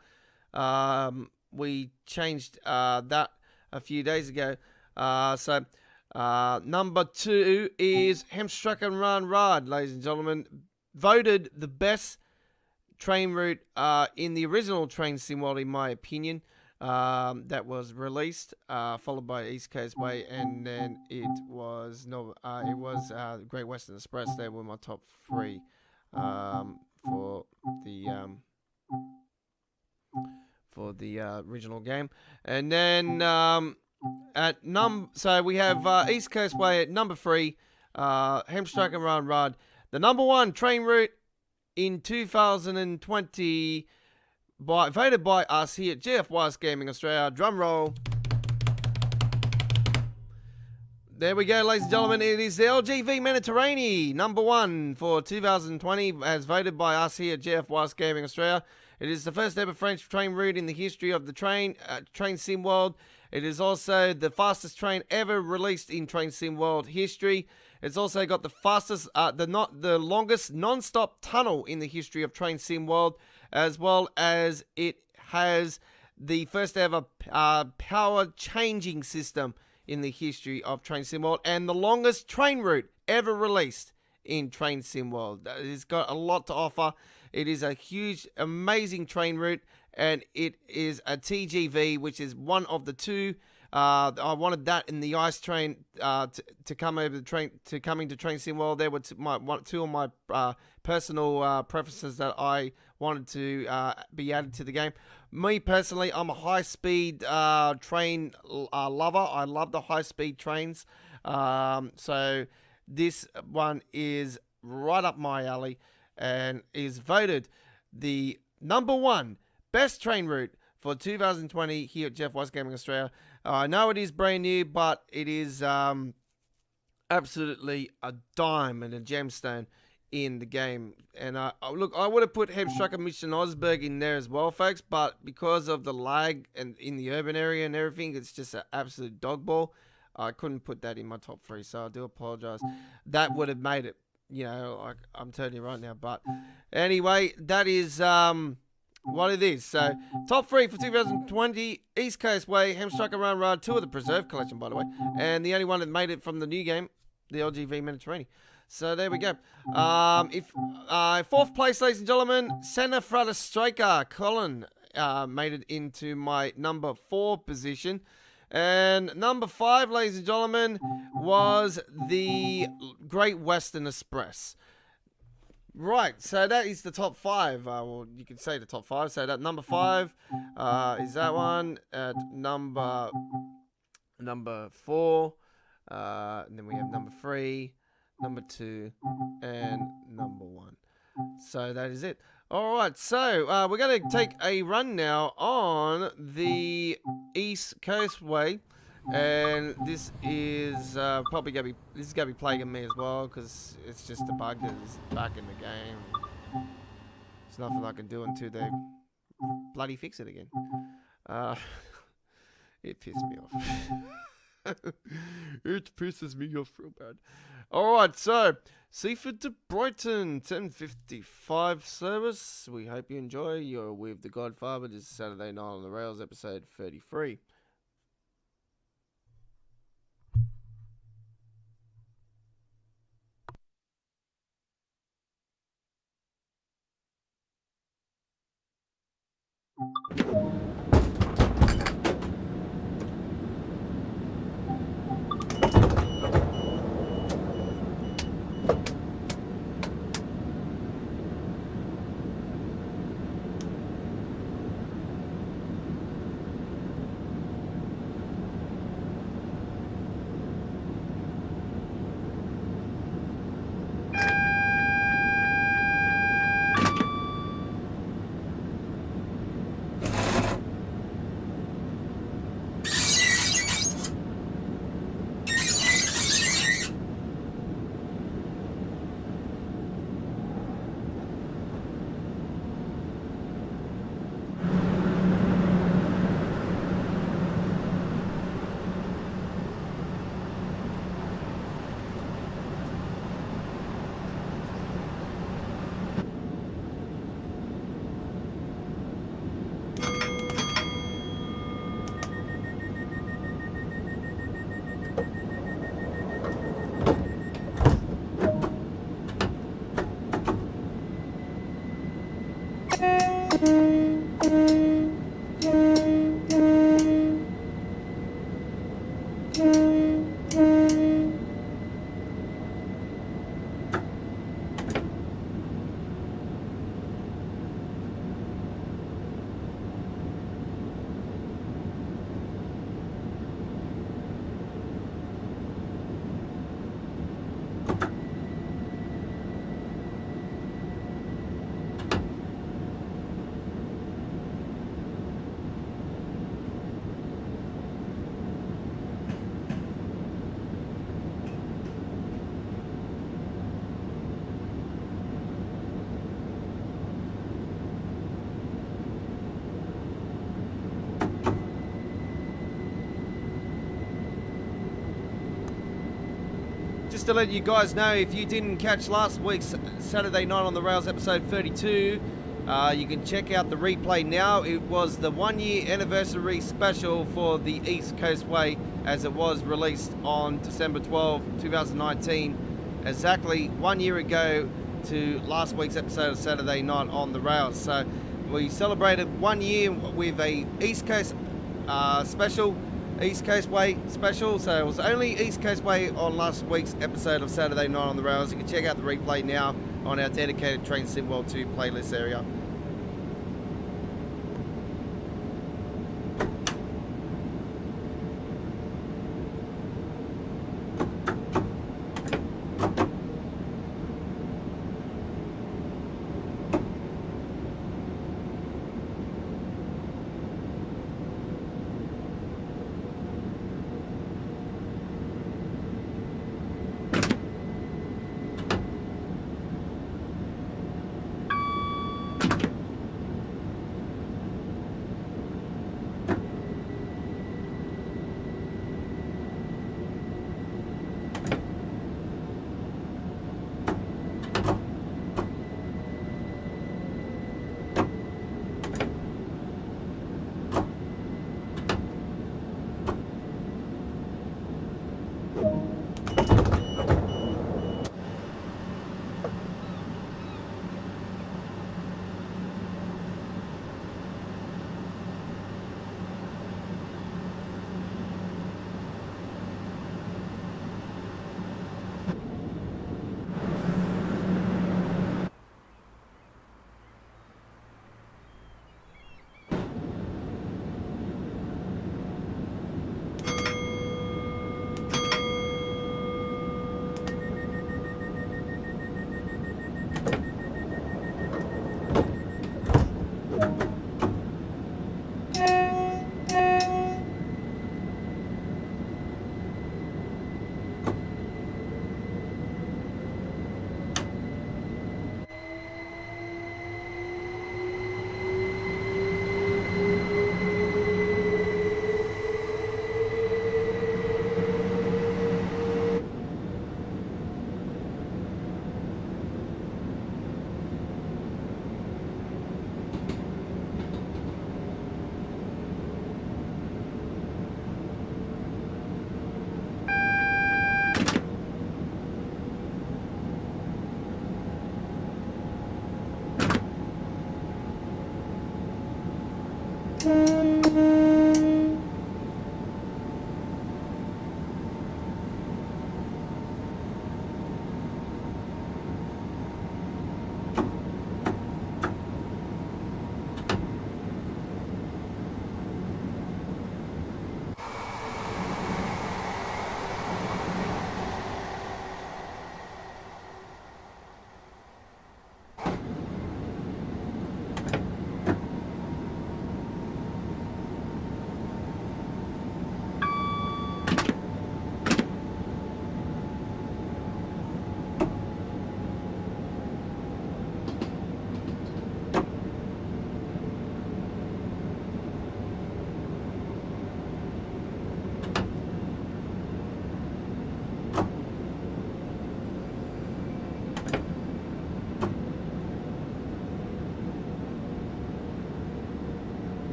we changed that a few days ago. So number 2 is Hemstruck and Run Rad, ladies and gentlemen. Voted the best train route in the original Train Sim World, in my opinion. That was released, followed by East Coast Way, and then it was Great Western Express. They were my top 3 for the original game. And then so we have East Coast Way at number 3, Hemstruck and Run Rad, the number 1 train route in 2020. Voted by us here at GF Gaming Australia. Drum roll. There we go, ladies and gentlemen. It is the LGV Mediterranean, number 1 for 2020, as voted by us here at GF Gaming Australia. It is the first ever French train route in the history of the Train Sim World. It is also the fastest train ever released in Train Sim World history. It's also got the fastest, the longest non-stop tunnel in the history of Train Sim World, as well as it has the first ever power changing system in the history of Train Sim World, and the longest train route ever released in Train Sim World. It's got a lot to offer. It is a huge, amazing train route, and it is a TGV, which is one of the 2. I wanted that in the ice train to come over the train to come into Train Sim World. There were 2 of my personal preferences that I wanted to be added to the game. Me personally, I'm a high-speed train lover. I love the high-speed trains. So this one is right up my alley and is voted the number 1 best train route for 2020 here at GF Gaming Australia. I know it is brand new, but it is absolutely a dime and a gemstone in the game. And look, I would have put Hemstruck and Mission Osberg in there as well, folks, but because of the lag and in the urban area and everything, it's just an absolute dog ball. I couldn't put that in my top 3, so I do apologize. That would have made it, like I'm telling you right now. But anyway, that is what it is. So, top 3 for 2020, East Coast Way, Hemstruck and Run Rad, 2 of the Preserve Collection, by the way, and the only one that made it from the new game, the LGV Mediterranean. So, there we go. 4th place, ladies and gentlemen, Santa Frada Striker, Colin, made it into my number 4 position. And number 5, ladies and gentlemen, was the Great Western Express. Right, so that is the top 5. Well, you could say the top 5. So that number 5 is that one. At number 4, and then we have number 3, number 2, and number 1. So that is it. All right, so we're going to take a run now on the East Coast Way. And this is probably gonna be plaguing me as well because it's just a bug that's back in the game. There's nothing I can do until they bloody fix it again. It pissed me off. It pisses me off real bad. Alright, so Seaford to Brighton, 10:55 service. We hope you enjoy. You're with The Godfather. This is Saturday Night on the Rails, episode 33. Just to let you guys know, if you didn't catch last week's Saturday Night on the Rails episode 32, you can check out the replay now. It was the 1 year anniversary special for the East Coast Way, as it was released on December 12, 2019, exactly 1 year ago to last week's episode of Saturday Night on the Rails. So we celebrated 1 year with a East Coast special, East Coast Way special. So it was only East Coast Way on last week's episode of Saturday Night on the Rails. You can check out the replay now on our dedicated Train Sim World 2 playlist area.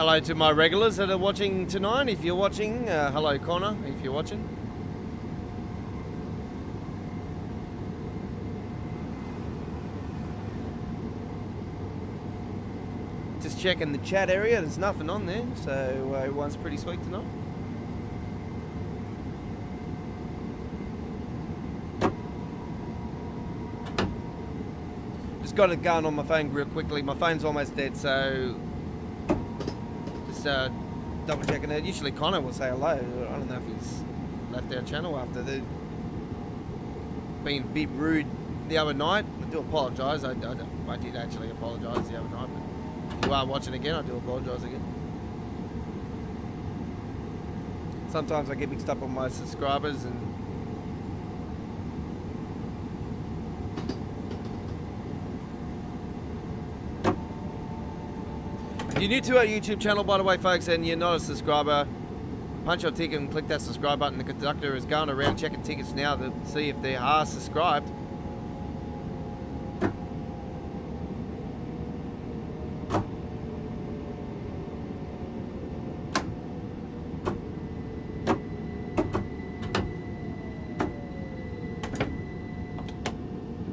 Hello to my regulars that are watching tonight. If you're watching, hello Connor, if you're watching. Just checking the chat area, there's nothing on there, so everyone's pretty sweet tonight. Just got it going on my phone real quickly. My phone's almost dead, so just double checking it. Usually Connor will say hello. I don't know if he's left our channel after the being a bit rude the other night. I do apologise. I did actually apologise the other night, but if you are watching again, I do apologise again. Sometimes I get mixed up on my subscribers and if you're new to our YouTube channel, by the way, folks, and you're not a subscriber, punch your ticket and click that subscribe button. The conductor is going around checking tickets now to see if they are subscribed.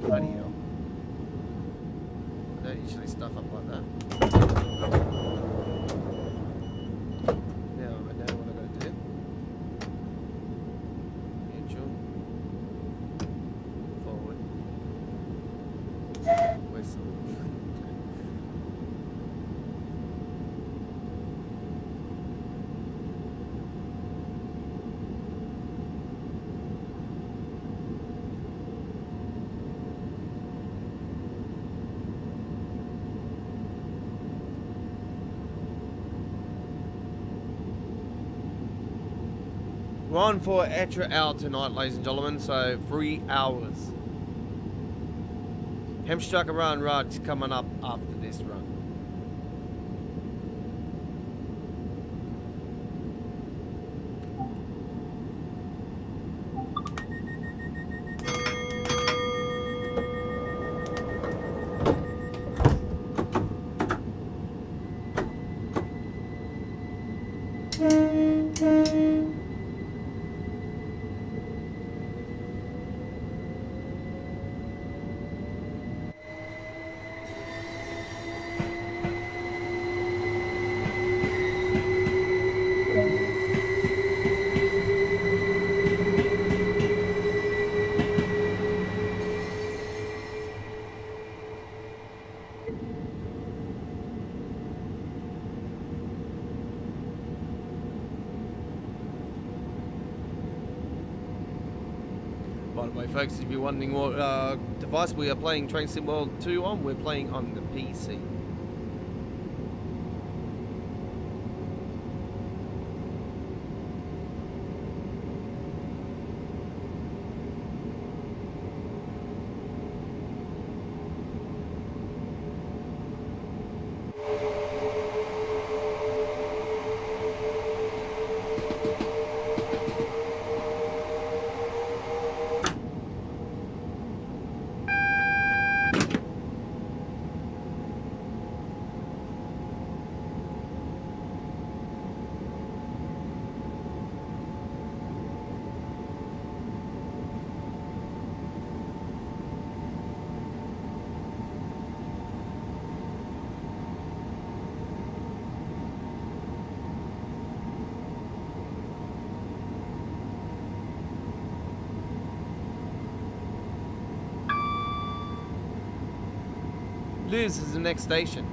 Bloody hell. I don't usually stuff up like that. Now I know what I gotta do. Neutral. Forward. Whistle. We're on for extra hour tonight, ladies and gentlemen, so 3 hours. Hemstrucker Run Rud's coming up after this run. By the way, folks, if you're wondering what device we are playing Train Sim World 2 on, we're playing on the PC. Lewis is the next station.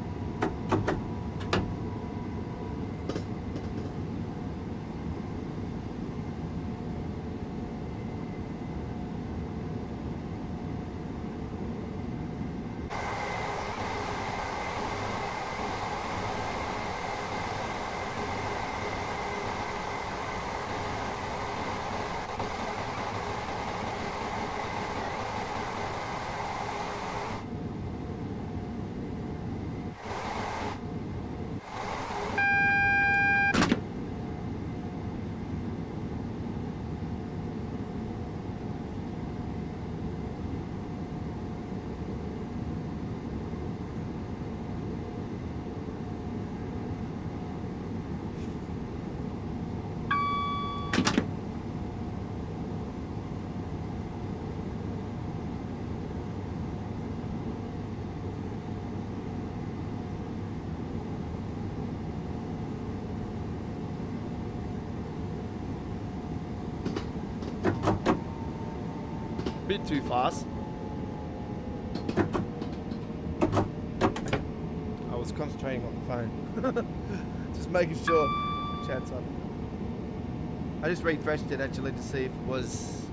too fast. I was concentrating on the phone. Just making sure the chat's up. I just refreshed it actually to see if it was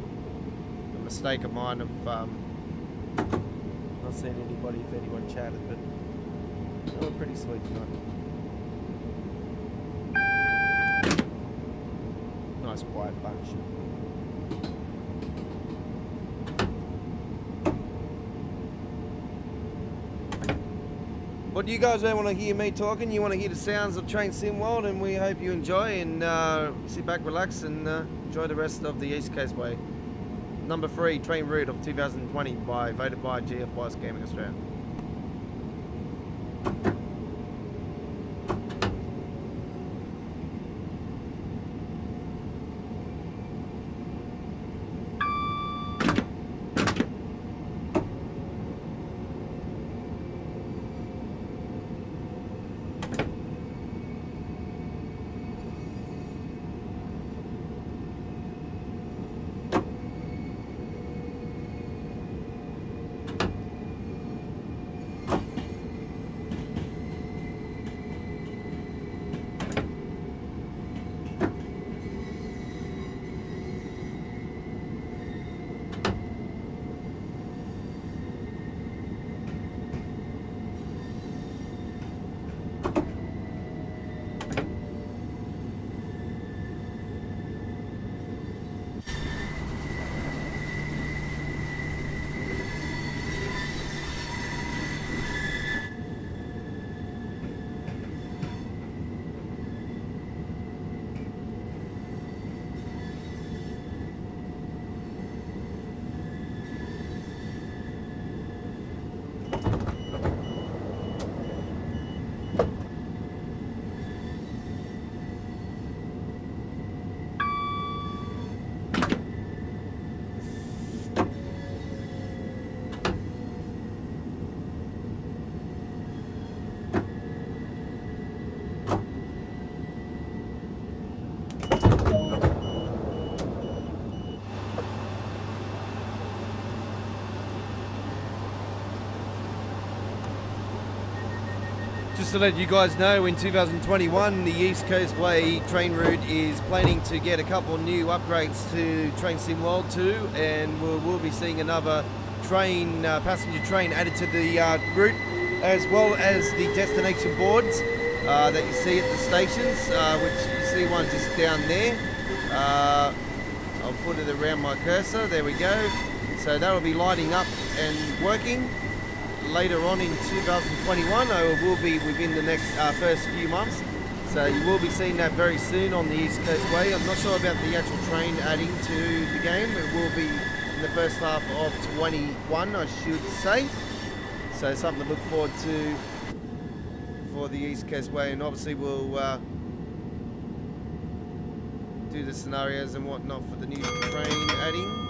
a mistake of mine of not seeing anybody, if anyone chatted, but they were pretty sweet tonight. Nice quiet bunch. What do you guys don't want to hear me talking? You want to hear the sounds of Train Sim World, and we hope you enjoy and sit back, relax, and enjoy the rest of the East Coast Way. Number 3 train route of 2020 voted by GF Boss Gaming Australia. Just to let you guys know, in 2021, the East Coast Way train route is planning to get a couple new upgrades to Train Sim World 2, and we'll be seeing another train, passenger train added to the route, as well as the destination boards that you see at the stations, which you see one just down there. I'll put it around my cursor, there we go. So that'll be lighting up and working later on in 2021, or it will be within the next first few months. So you will be seeing that very soon on the East Coast Way. I'm not sure about the actual train adding to the game. It will be in the first half of 21, I should say. So something to look forward to for the East Coast Way, and obviously we'll do the scenarios and whatnot for the new train adding.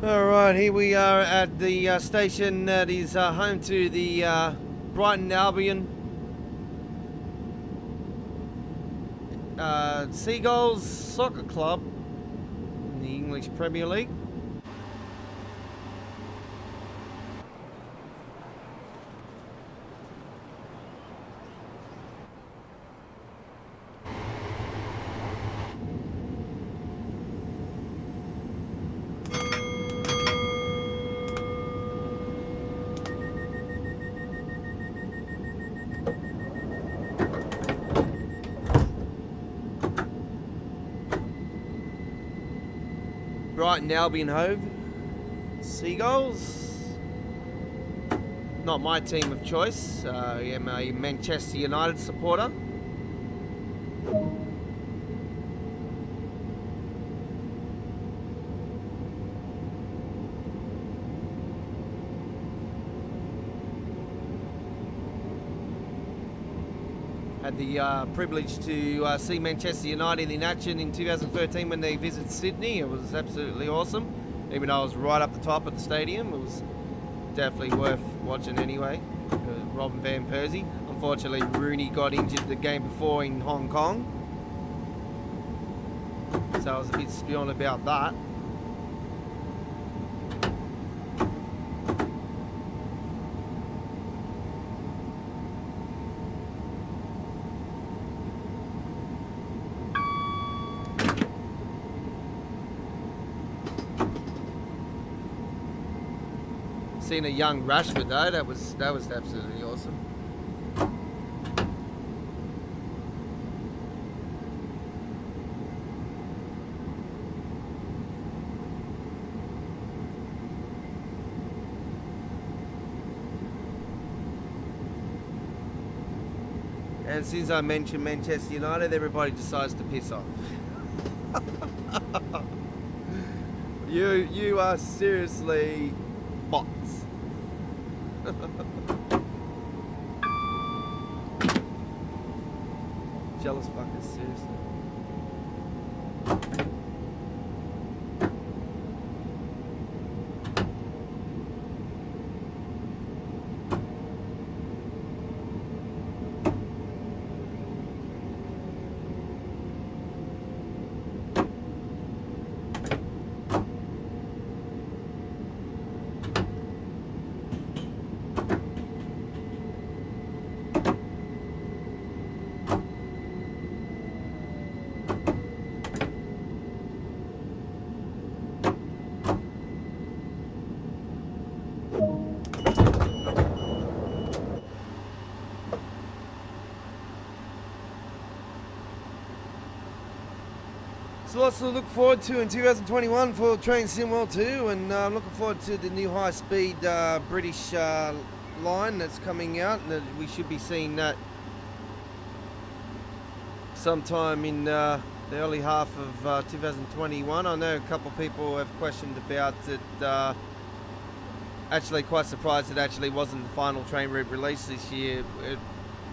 Alright, here we are at the station that is home to the Brighton Albion Seagulls Soccer Club in the English Premier League. Brighton Albion Hove Seagulls. Not my team of choice. I am a Manchester United supporter. Had the privilege to see Manchester United in action in 2013 when they visited Sydney. It was absolutely awesome. Even though I was right up the top of the stadium, it was definitely worth watching anyway. Robin van Persie. Unfortunately, Rooney got injured the game before in Hong Kong. So I was a bit spewing about that. Seeing a young Rashford though, that was absolutely awesome. And since I mentioned Manchester United, everybody decides to piss off. You are seriously bots. Jealous fuckers, seriously. So lots to look forward to in 2021 for Train Sim World 2, and I'm looking forward to the new high-speed British line that's coming out, and we should be seeing that sometime in the early half of 2021. I know a couple of people have questioned about it. Actually quite surprised it actually wasn't the final train route release this year. It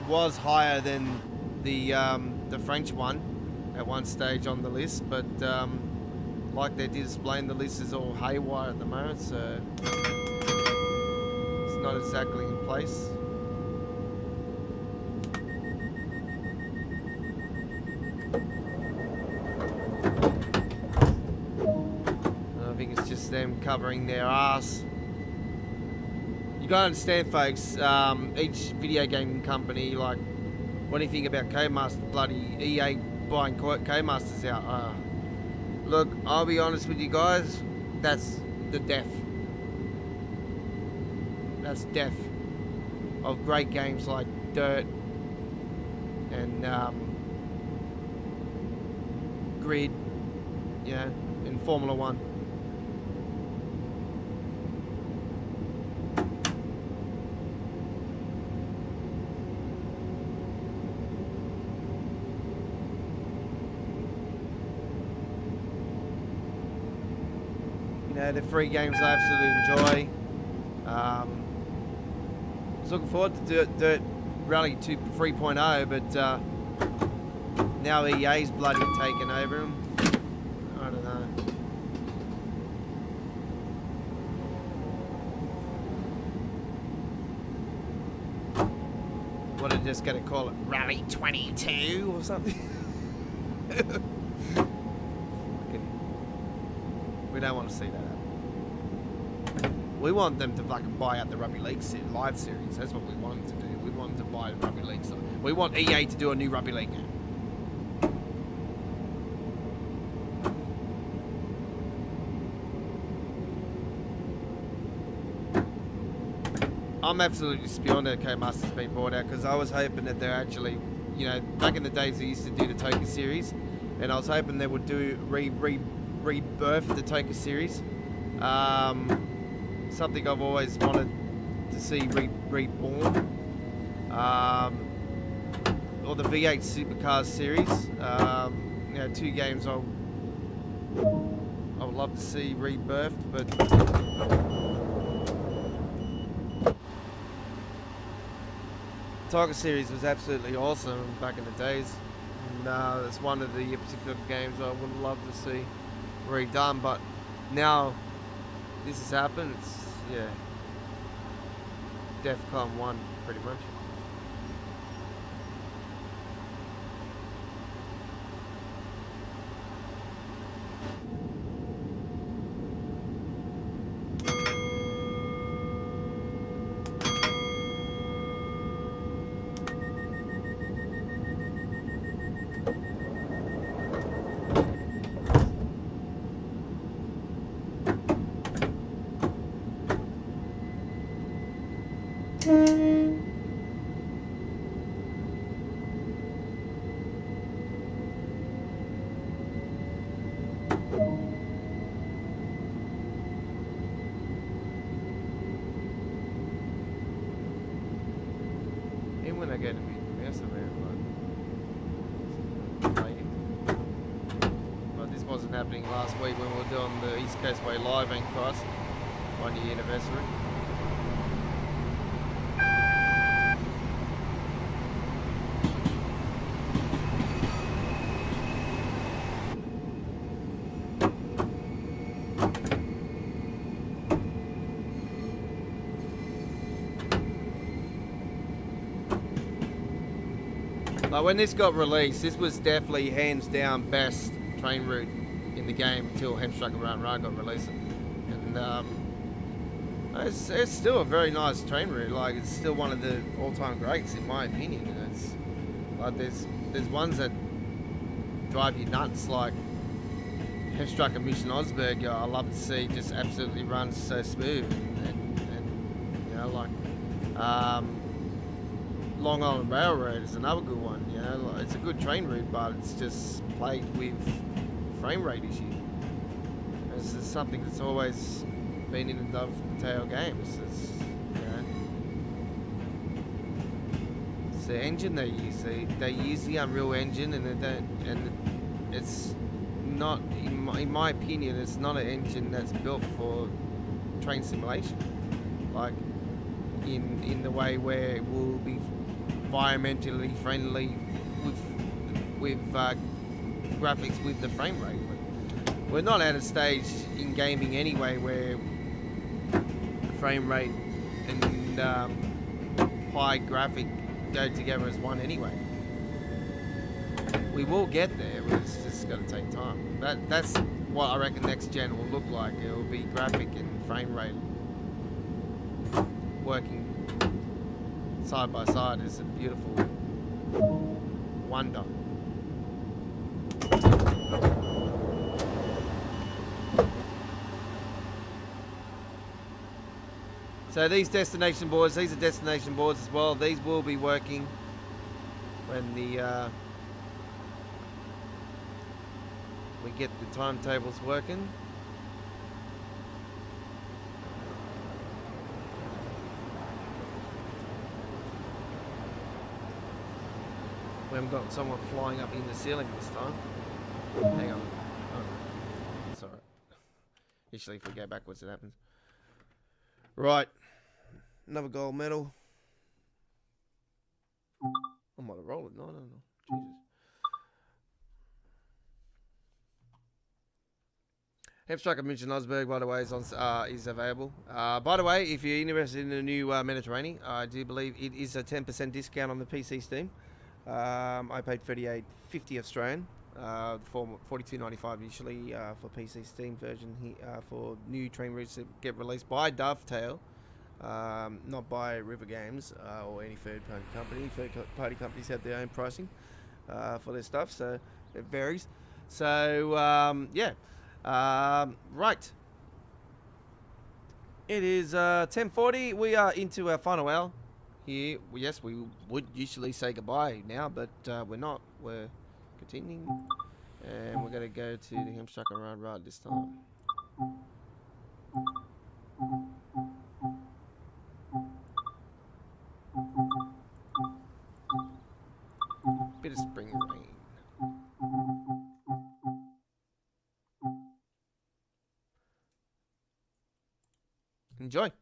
was higher than the French one at one stage on the list, but like they did explain, the list is all haywire at the moment, so it's not exactly in place. I think it's just them covering their ass. You gotta understand, folks, each video game company, like, what do you think about Codemaster? Bloody EA buying Codemasters out. Look, I'll be honest with you guys, that's the death. That's death of great games like Dirt and Grid, you know, and Formula 1. The free games I absolutely enjoy. I was looking forward to Dirt Rally 2 3.0, but now EA's bloody taken over them. I don't know. just going to call it Rally 22 or something. We don't want to see that happen. We want them to fucking buy out the Rugby League live series. That's what we want them to do. We want them to buy the Rugby League stuff. We want EA to do a new Rugby League game. I'm absolutely spewing that K-Master's been bought out because I was hoping that they're actually, you know, back in the days they used to do the Toka series, and I was hoping they would do rebirth the Toka series. Something I've always wanted to see reborn. Or the V8 Supercars series. You know, 2 games I would love to see rebirthed, but Tiger series was absolutely awesome back in the days, and it's one of the particular games I would love to see redone. But now this has happened. It's DEFCON 1 pretty much. When I get to be massive, but this wasn't happening last week when we were doing the East Coast Way live and cross 1-year anniversary. Like when this got released, this was definitely hands down best train route in the game until Hemstruck Around Run got released. And it's still a very nice train route. Like it's still one of the all-time greats in my opinion. And it's like there's ones that drive you nuts, like Hemstruck and Mission Osberg. I love to see just absolutely runs so smooth, and you know, like Long Island Railroad is another good one. You know, it's a good train route, but it's just plagued with frame rate issues. It's just something that's always been in the Dovetail games. It's, you know, it's the engine they use. They use the Unreal Engine, and it's not, in my opinion, it's not an engine that's built for train simulation. Like in the way where it will be environmentally friendly with graphics with the frame rate. We're not at a stage in gaming anyway where frame rate and high graphic go together as one anyway. We will get there, but it's just going to take time. That's what I reckon next gen will look like. It will be graphic and frame rate working side by side is a beautiful wonder. So these are destination boards as well. These will be working when we get the timetables working. We haven't got someone flying up in the ceiling this time. Hang on. Oh, it's alright. Usually if we go backwards it happens. Right. Another gold medal. I might have rolled it. No. Jesus. Hamstruck München Osberg, by the way, is available. By the way, if you're interested in the new Mediterranean, I do believe it is a 10% discount on the PC Steam. I paid $38.50 Australian, for $42.95 initially for PC Steam version for new train routes that get released by Dovetail, not by River Games or any third-party company. Third-party companies have their own pricing for their stuff, so it varies. So yeah. Right. It is 10:40. We are into our final hour here. Yes, we would usually say goodbye now, but we're not. We're continuing, and we're going to go to the Hamstruck and Ride this time. Bit of spring rain. Enjoy.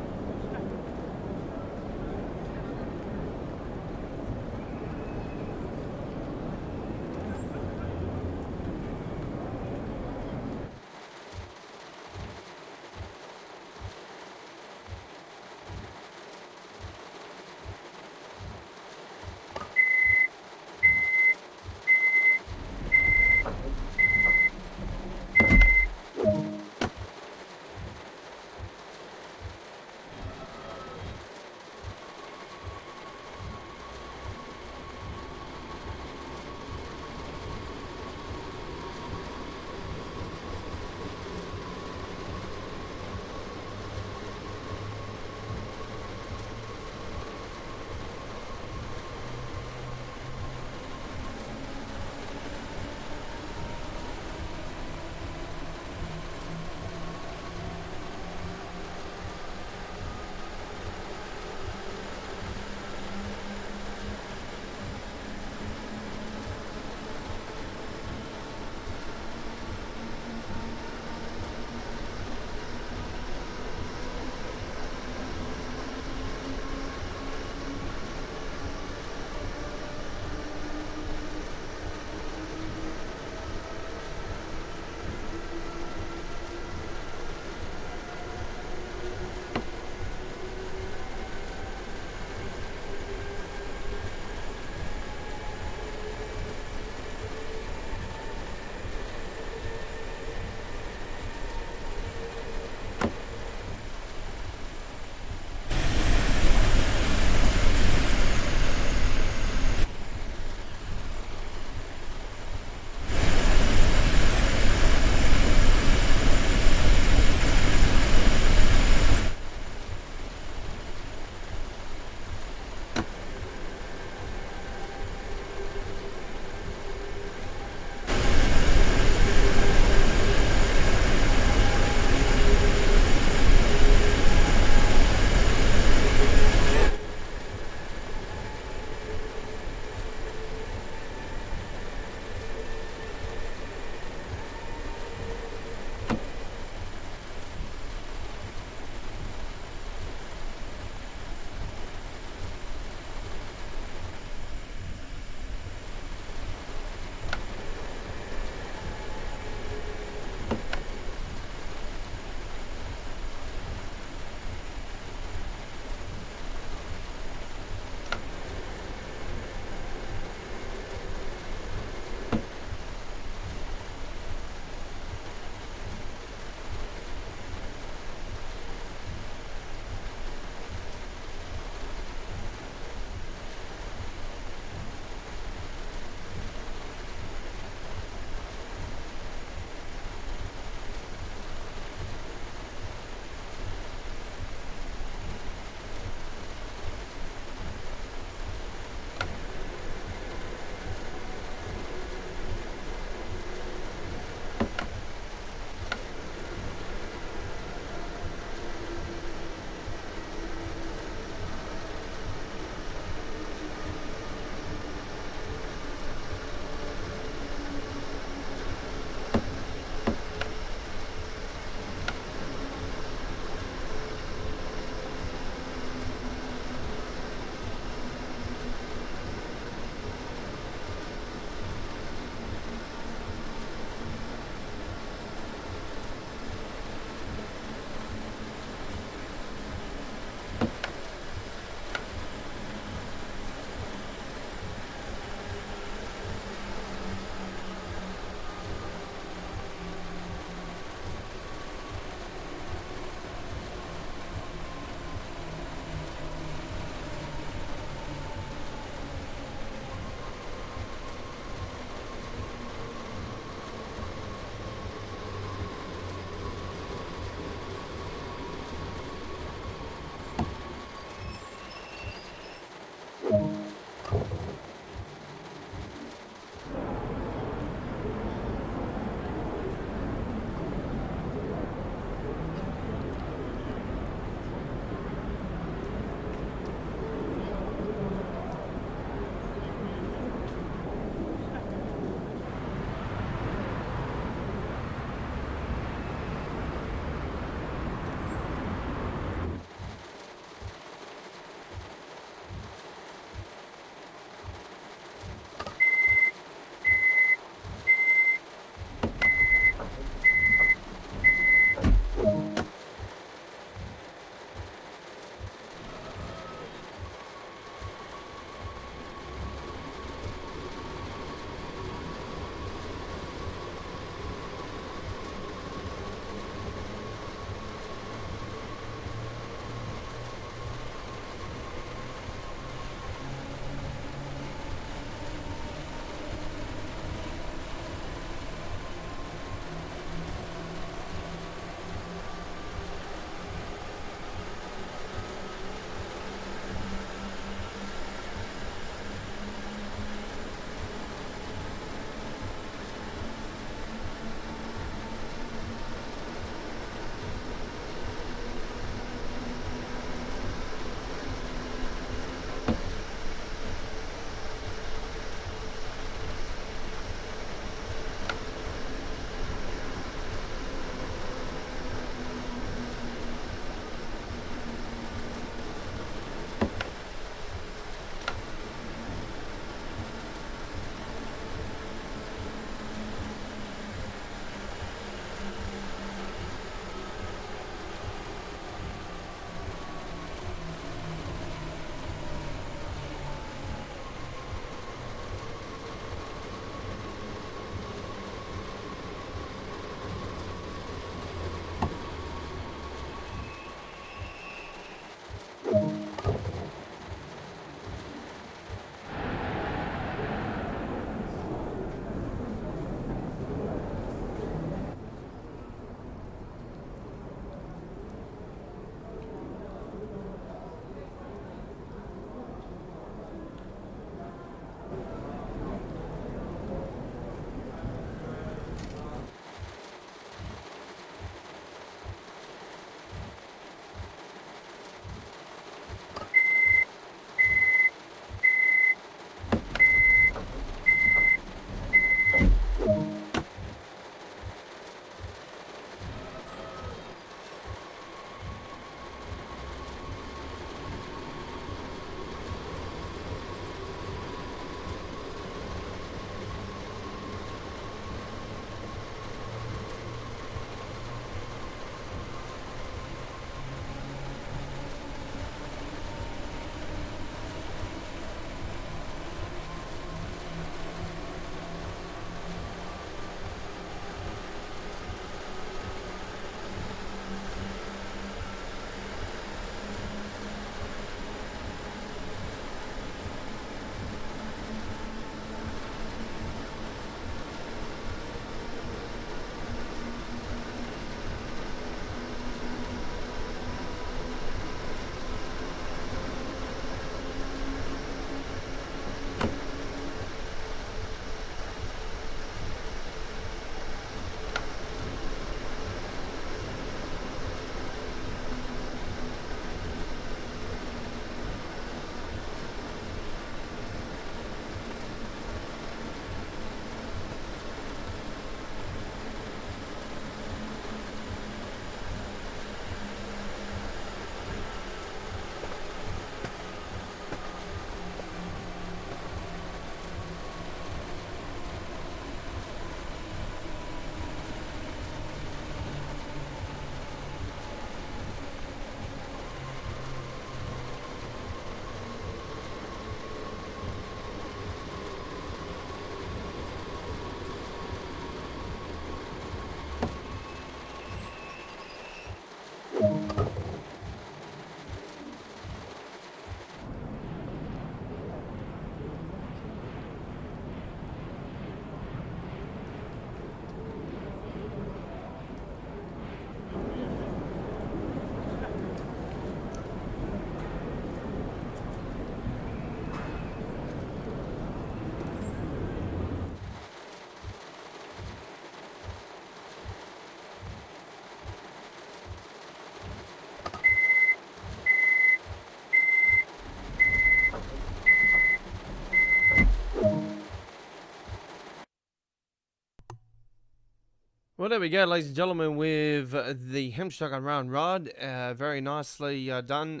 Well, there we go, ladies and gentlemen, with the Hemstock and Round Rod. Very nicely done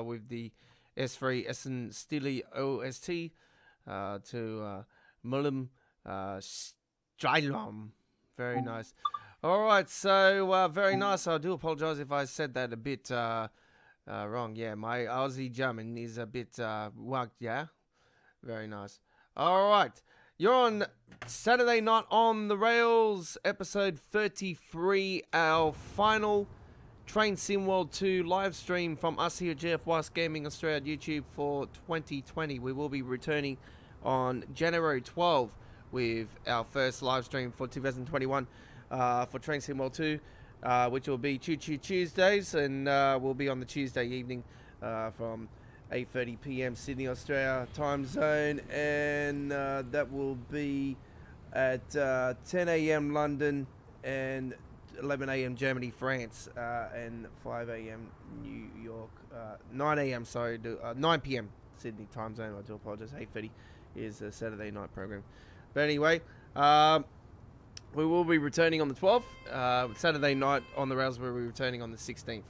with the S3 Essen Stili OST to Mullum Strilom. Very nice. All right, so very nice. I do apologize if I said that a bit wrong. Yeah, my Aussie German is a bit wugged, yeah? Very nice. All right. You're on Saturday Night on the Rails, episode 33, our final Train Sim World 2 live stream from us here at GF Gaming Australia YouTube for 2020. We will be returning on January 12 with our first live stream for 2021 for Train Sim World 2, which will be Choo Choo Tuesdays, and we'll be on the Tuesday evening from 8:30 p.m. Sydney, Australia time zone, and that will be at 10 a.m. London and 11 a.m. Germany, France, and 5 a.m. New York, 9 a.m. sorry, 9 p.m. Sydney time zone. I do apologize. 8:30 is a Saturday night program, but anyway, we will be returning on the 12th. Saturday night on the rails. We'll be returning on the 16th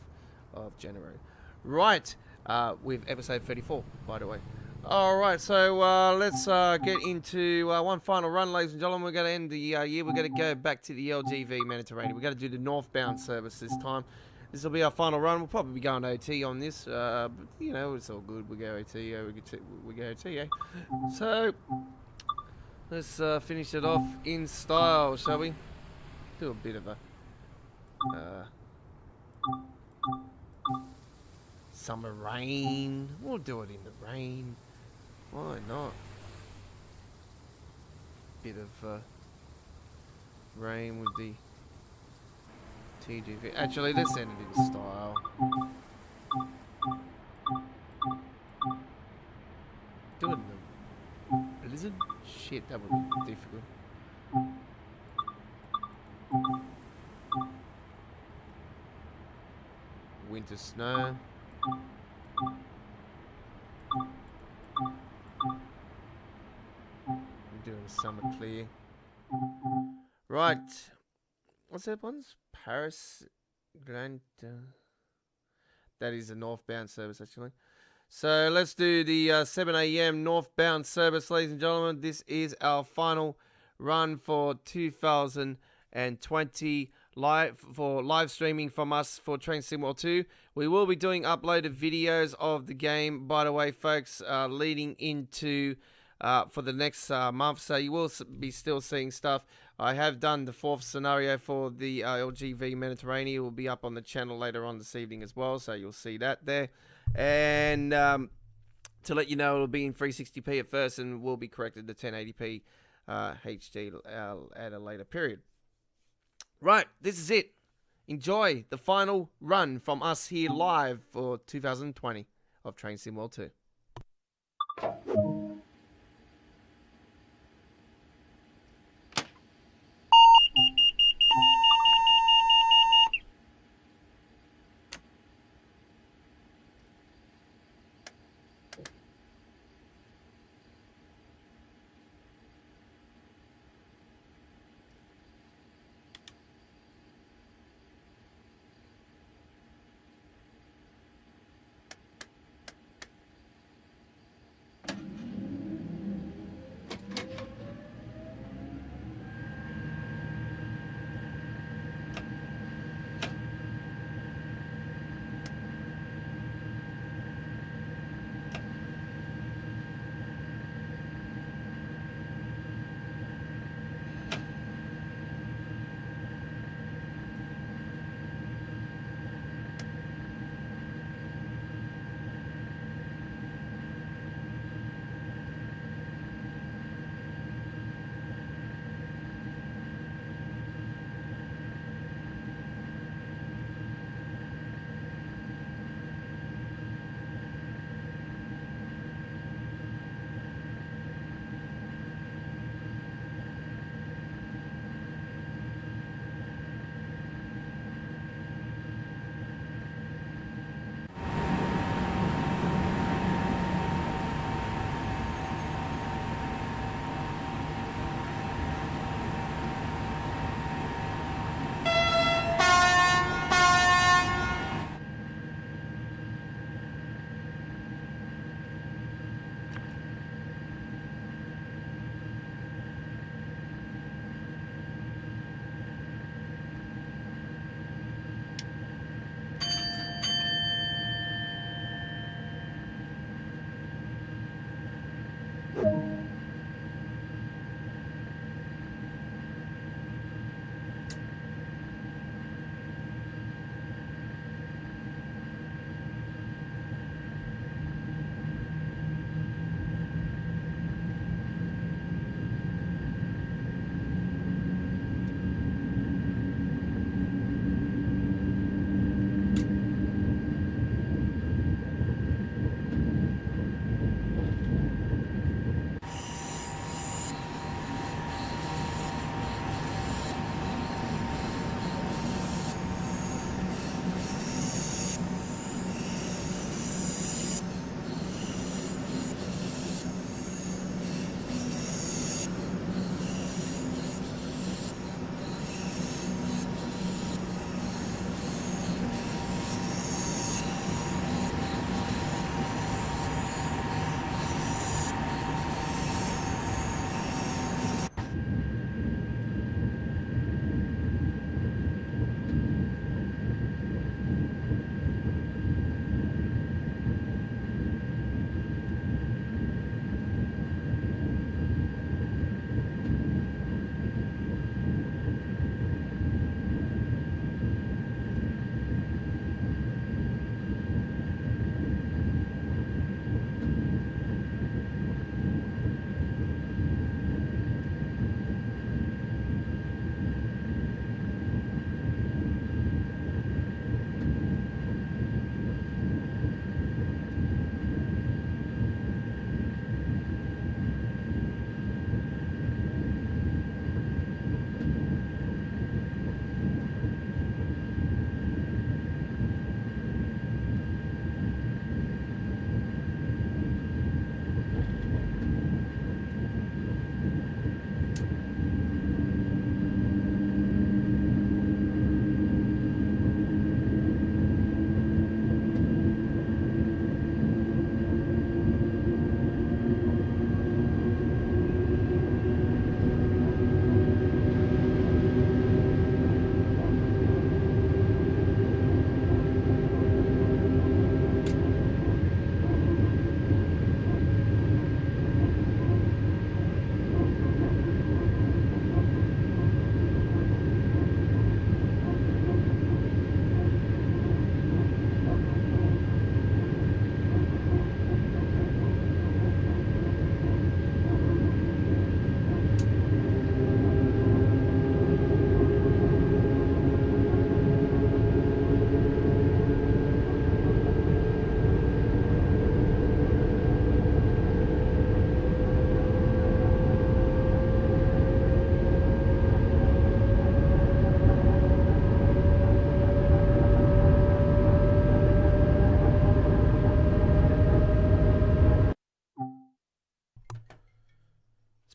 of January. Right. With episode 34, by the way. Alright, so let's get into one final run, ladies and gentlemen. We're going to end the year. We're going to go back to the LGV Mediterranean. We're going to do the northbound service this time. This will be our final run. We'll probably be going OT on this. But, you know, it's all good. We go OT, we go OT, eh? So, let's finish it off in style, shall we? Do a bit of a... summer rain. We'll do it in the rain. Why not? Bit of rain with the TGV. Actually, let's end it in style. Do it in the blizzard? Shit, that would be difficult. Winter snow. I'm doing a summer clear. Right. What's that one's? Paris Grand. That is a northbound service, actually. So let's do the 7 a.m. northbound service, ladies and gentlemen. This is our final run for 2020. Live streaming from us for Train Sim World 2. We will be doing uploaded videos of the game, by the way, folks, leading into for the next month. So you will be still seeing stuff. I have done the fourth scenario for the LGV Mediterranean. It will be up on the channel later on this evening as well, so you'll see that there. And to let you know, it'll be in 360p at first and will be corrected to 1080p HD at a later period. Right, this is it. Enjoy the final run from us here live for 2020 of Train Sim World 2.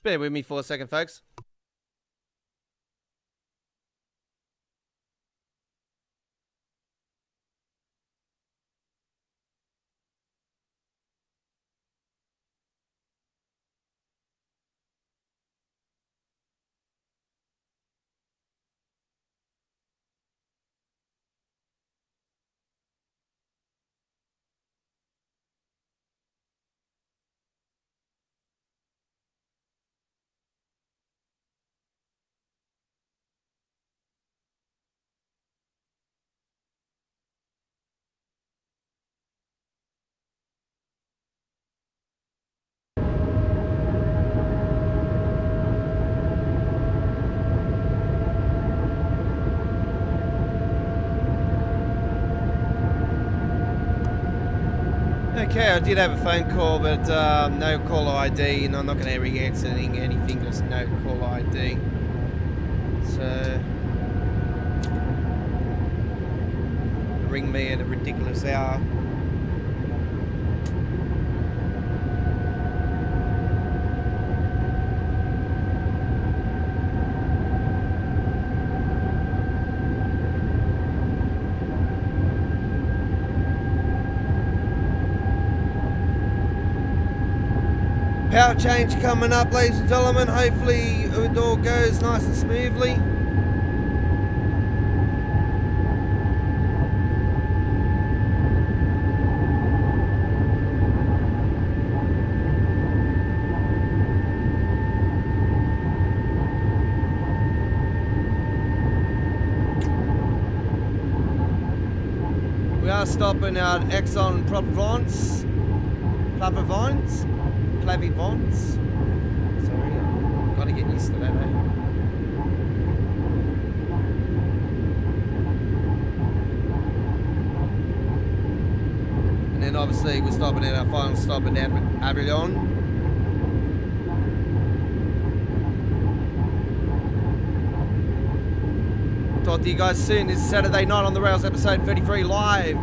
Bear with me for a second, folks. Okay, I did have a phone call, but no caller ID, and I'm not going to be answering anything, just no caller ID. So, ring me at a ridiculous hour. Power change coming up, ladies and gentlemen. Hopefully it all goes nice and smoothly. We are stopping at Exxon Provence. Clavivons. Sorry, I've got to get used to that, eh? And then obviously we're stopping at our final stop in Avignon. Talk to you guys soon. This is Saturday Night on the Rails, episode 33 live.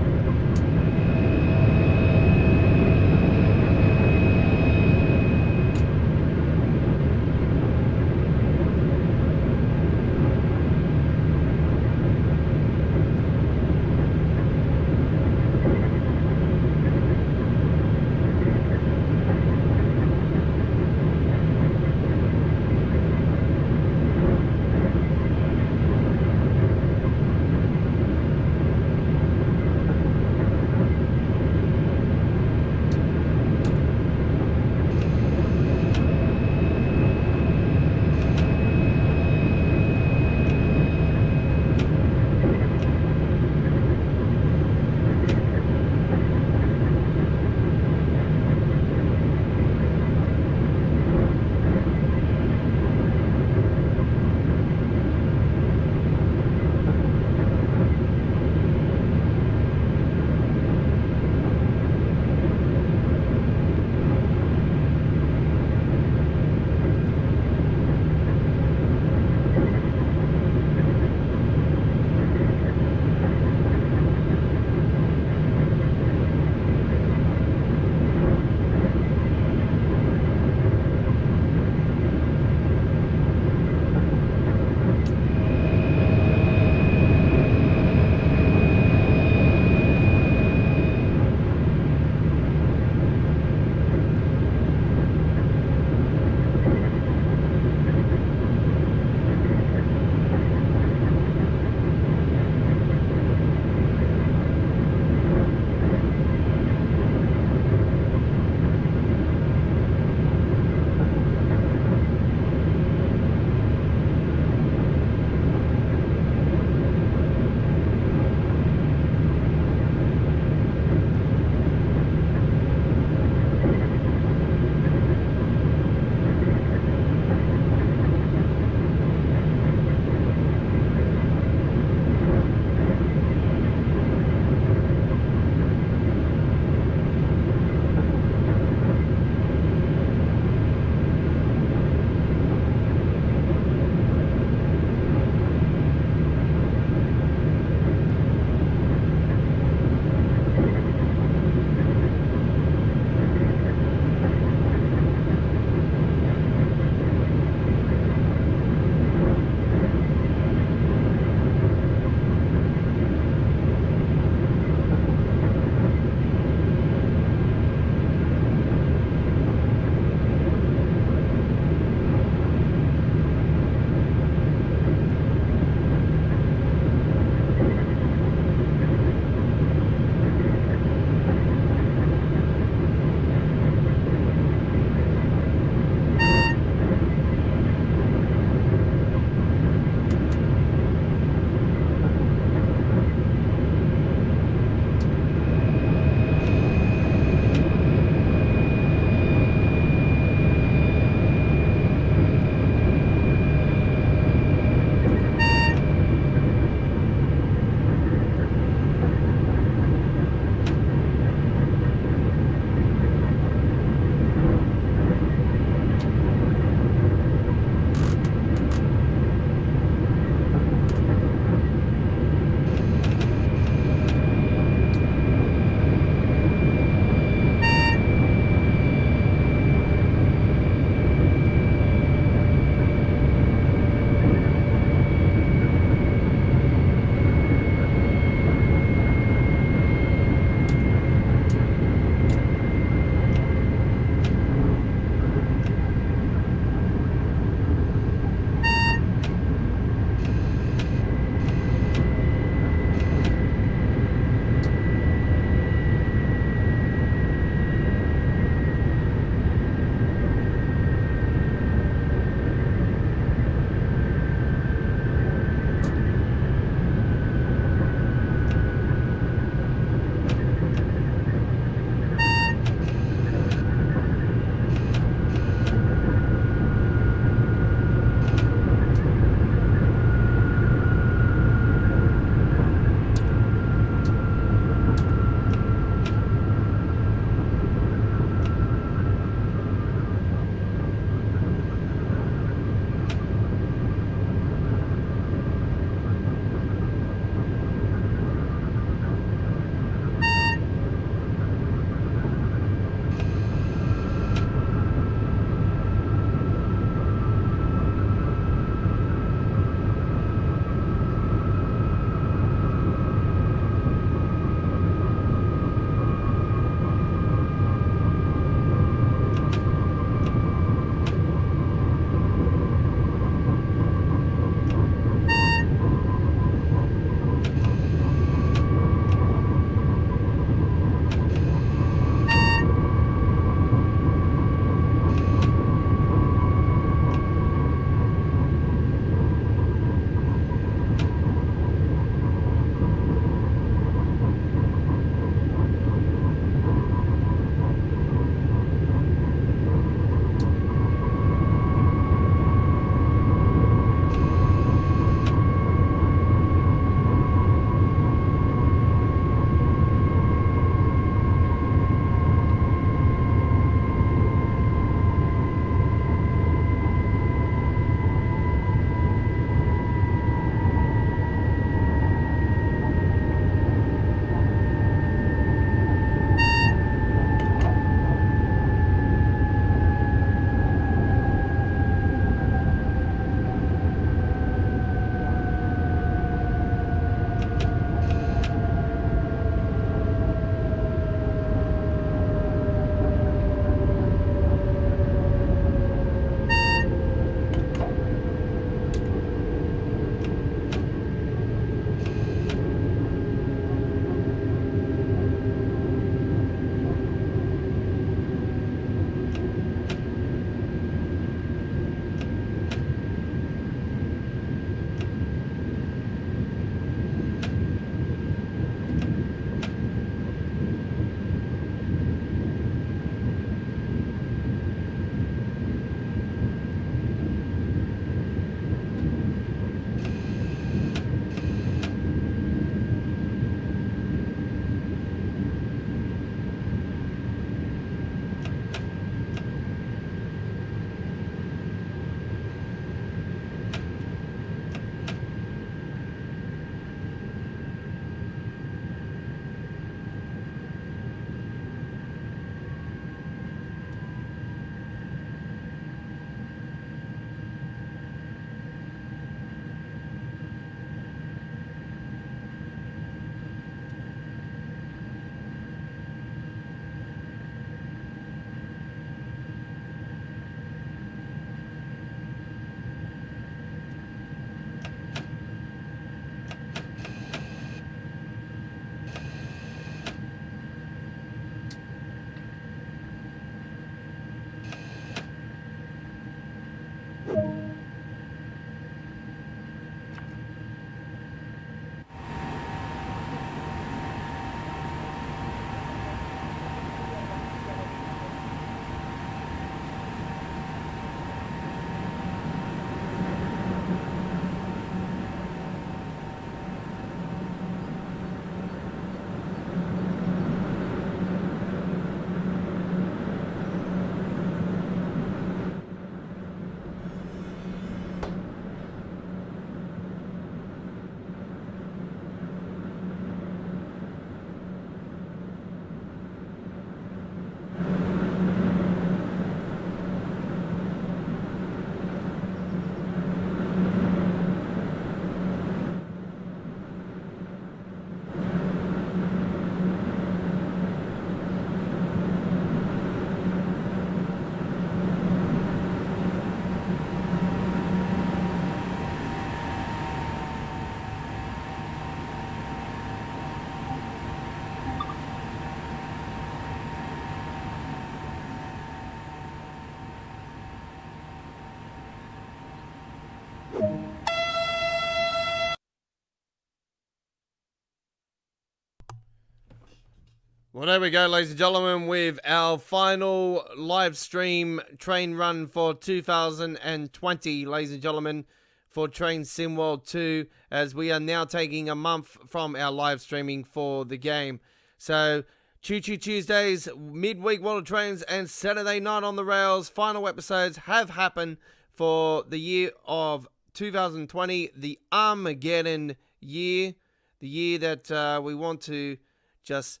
Well, there we go, ladies and gentlemen, with our final live stream train run for 2020, ladies and gentlemen, for Train Sim World 2, as we are now taking a month from our live streaming for the game. So, Choo Choo Tuesdays, midweek World of Trains, and Saturday Night on the Rails final episodes have happened for the year of 2020, the Armageddon year, the year that we want to just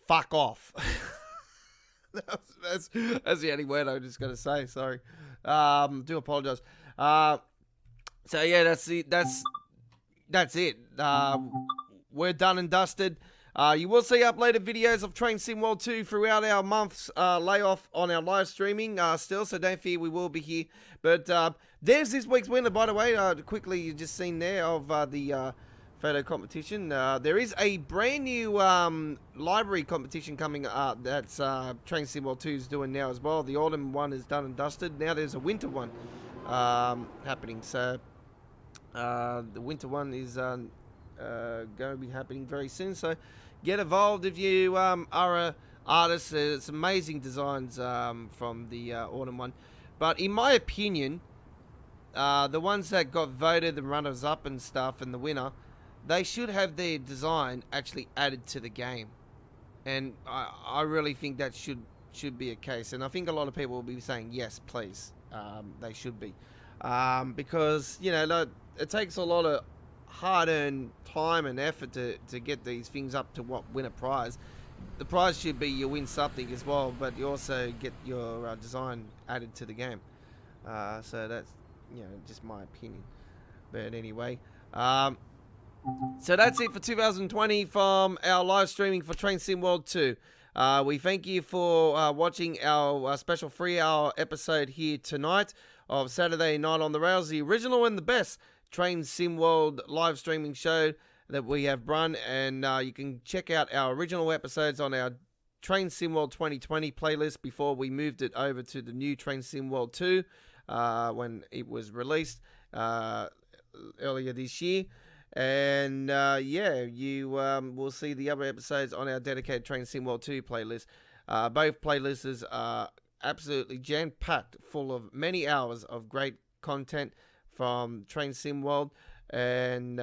fuck off. that's the only word I'm just gonna say. Sorry. Do apologize. So yeah, that's it. We're done and dusted. You will see uploaded videos of Train Sim World 2 throughout our month's layoff on our live streaming still, so don't fear, we will be here. But there's this week's winner, by the way. Quickly, you just seen there of the photo competition. There is a brand new library competition coming up that's Train Sim World 2 is doing now as well. The autumn one is done and dusted. Now there's a winter one happening. So the winter one is going to be happening very soon. So get involved if you are a artist. It's amazing designs from the autumn one. But in my opinion, the ones that got voted, the runners up and stuff, and the winner, they should have their design actually added to the game, and I really think that should be a case. And I think a lot of people will be saying yes, please. They should be, because it takes a lot of hard-earned time and effort to get these things up to what win a prize. The prize should be you win something as well, but you also get your design added to the game. So that's just my opinion. But anyway. So that's it for 2020 from our live streaming for Train Sim World 2. We thank you for watching our special 3-hour episode here tonight of Saturday Night on the Rails, the original and the best Train Sim World live streaming show that we have run. And you can check out our original episodes on our Train Sim World 2020 playlist before we moved it over to the new Train Sim World 2 when it was released earlier this year. And you will see the other episodes on our dedicated Train Sim World 2 playlist. Both playlists are absolutely jam-packed full of many hours of great content from Train Sim World. And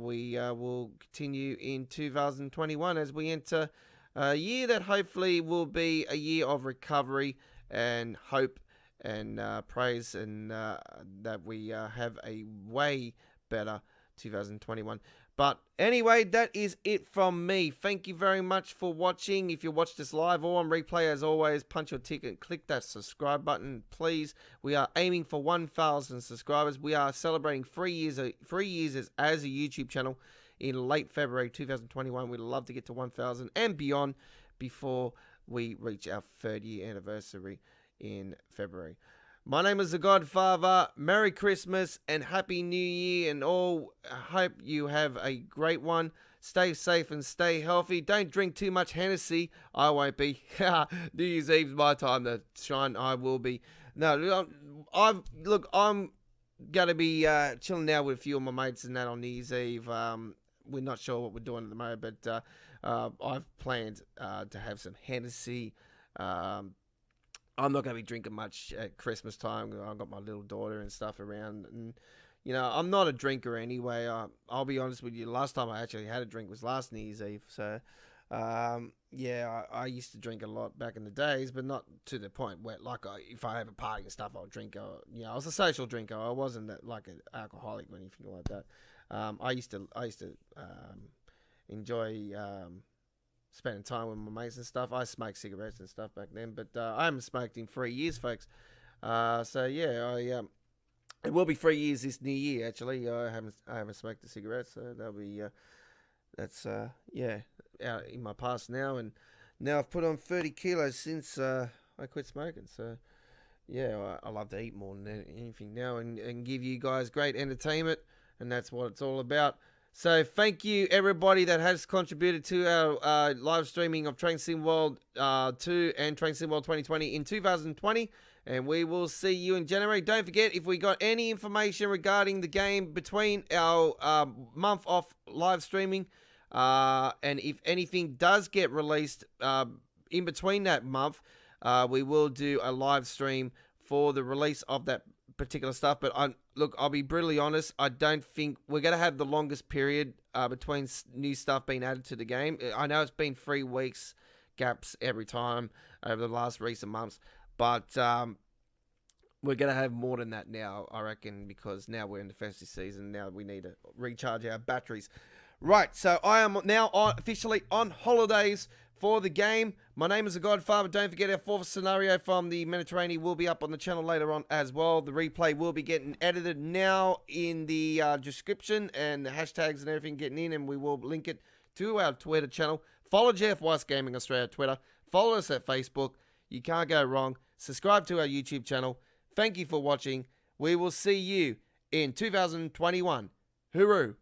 we will continue in 2021 as we enter a year that hopefully will be a year of recovery and hope and praise, and that we have a way better 2021. But anyway, that is it from me. Thank you very much for watching. If you watch this live or on replay, as always, punch your ticket, click that subscribe button, please. We are aiming for 1,000 subscribers. We are celebrating 3 years as a YouTube channel in late February 2021. We'd love to get to 1,000 and beyond before we reach our 3rd year anniversary in February. My name is The Godfather. Merry Christmas and Happy New Year, and all. I hope you have a great one. Stay safe and stay healthy. Don't drink too much Hennessy. I won't be. New Year's Eve's my time to shine. I will be. No, I'm going to be chilling out with a few of my mates and that on New Year's Eve. We're not sure what we're doing at the moment, but I've planned to have some Hennessy. I'm not going to be drinking much at Christmas time. I've got my little daughter and stuff around. And, I'm not a drinker anyway. I'll be honest with you. Last time I actually had a drink was last New Year's Eve. So, I used to drink a lot back in the days, but not to the point where, if I have a party and stuff, I'll drink. I was a social drinker. I wasn't like an alcoholic or anything like that. I used to enjoy spending time with my mates and stuff. I smoked cigarettes and stuff back then, but I haven't smoked in 3 years, folks. It will be 3 years this new year. Actually, I haven't smoked a cigarette, so that'll be out in my past now. And now I've put on 30 kilos since I quit smoking. So I love to eat more than anything now, and give you guys great entertainment, and that's what it's all about. So thank you everybody that has contributed to our live streaming of Train Sim World 2 and Train Sim World 2020 in 2020. And we will see you in January. Don't forget, if we got any information regarding the game between our month off live streaming, And if anything does get released in between that month, we will do a live stream for the release of that particular stuff. But look, I'll be brutally honest. I don't think we're going to have the longest period between new stuff being added to the game. I know it's been 3 weeks gaps every time over the last recent months, but we're going to have more than that now, I reckon, because now we're in the festive season. Now we need to recharge our batteries. Right, so I am now officially on holidays for the game. My name is The Godfather. Don't forget our 4th scenario from the Mediterranean will be up on the channel later on as well. The replay will be getting edited now in the description, and the hashtags and everything getting in, and we will link it to our Twitter channel. Follow GFYS Gaming Australia Twitter. Follow us at Facebook. You can't go wrong. Subscribe to our YouTube channel. Thank you for watching. We will see you in 2021. Hooroo.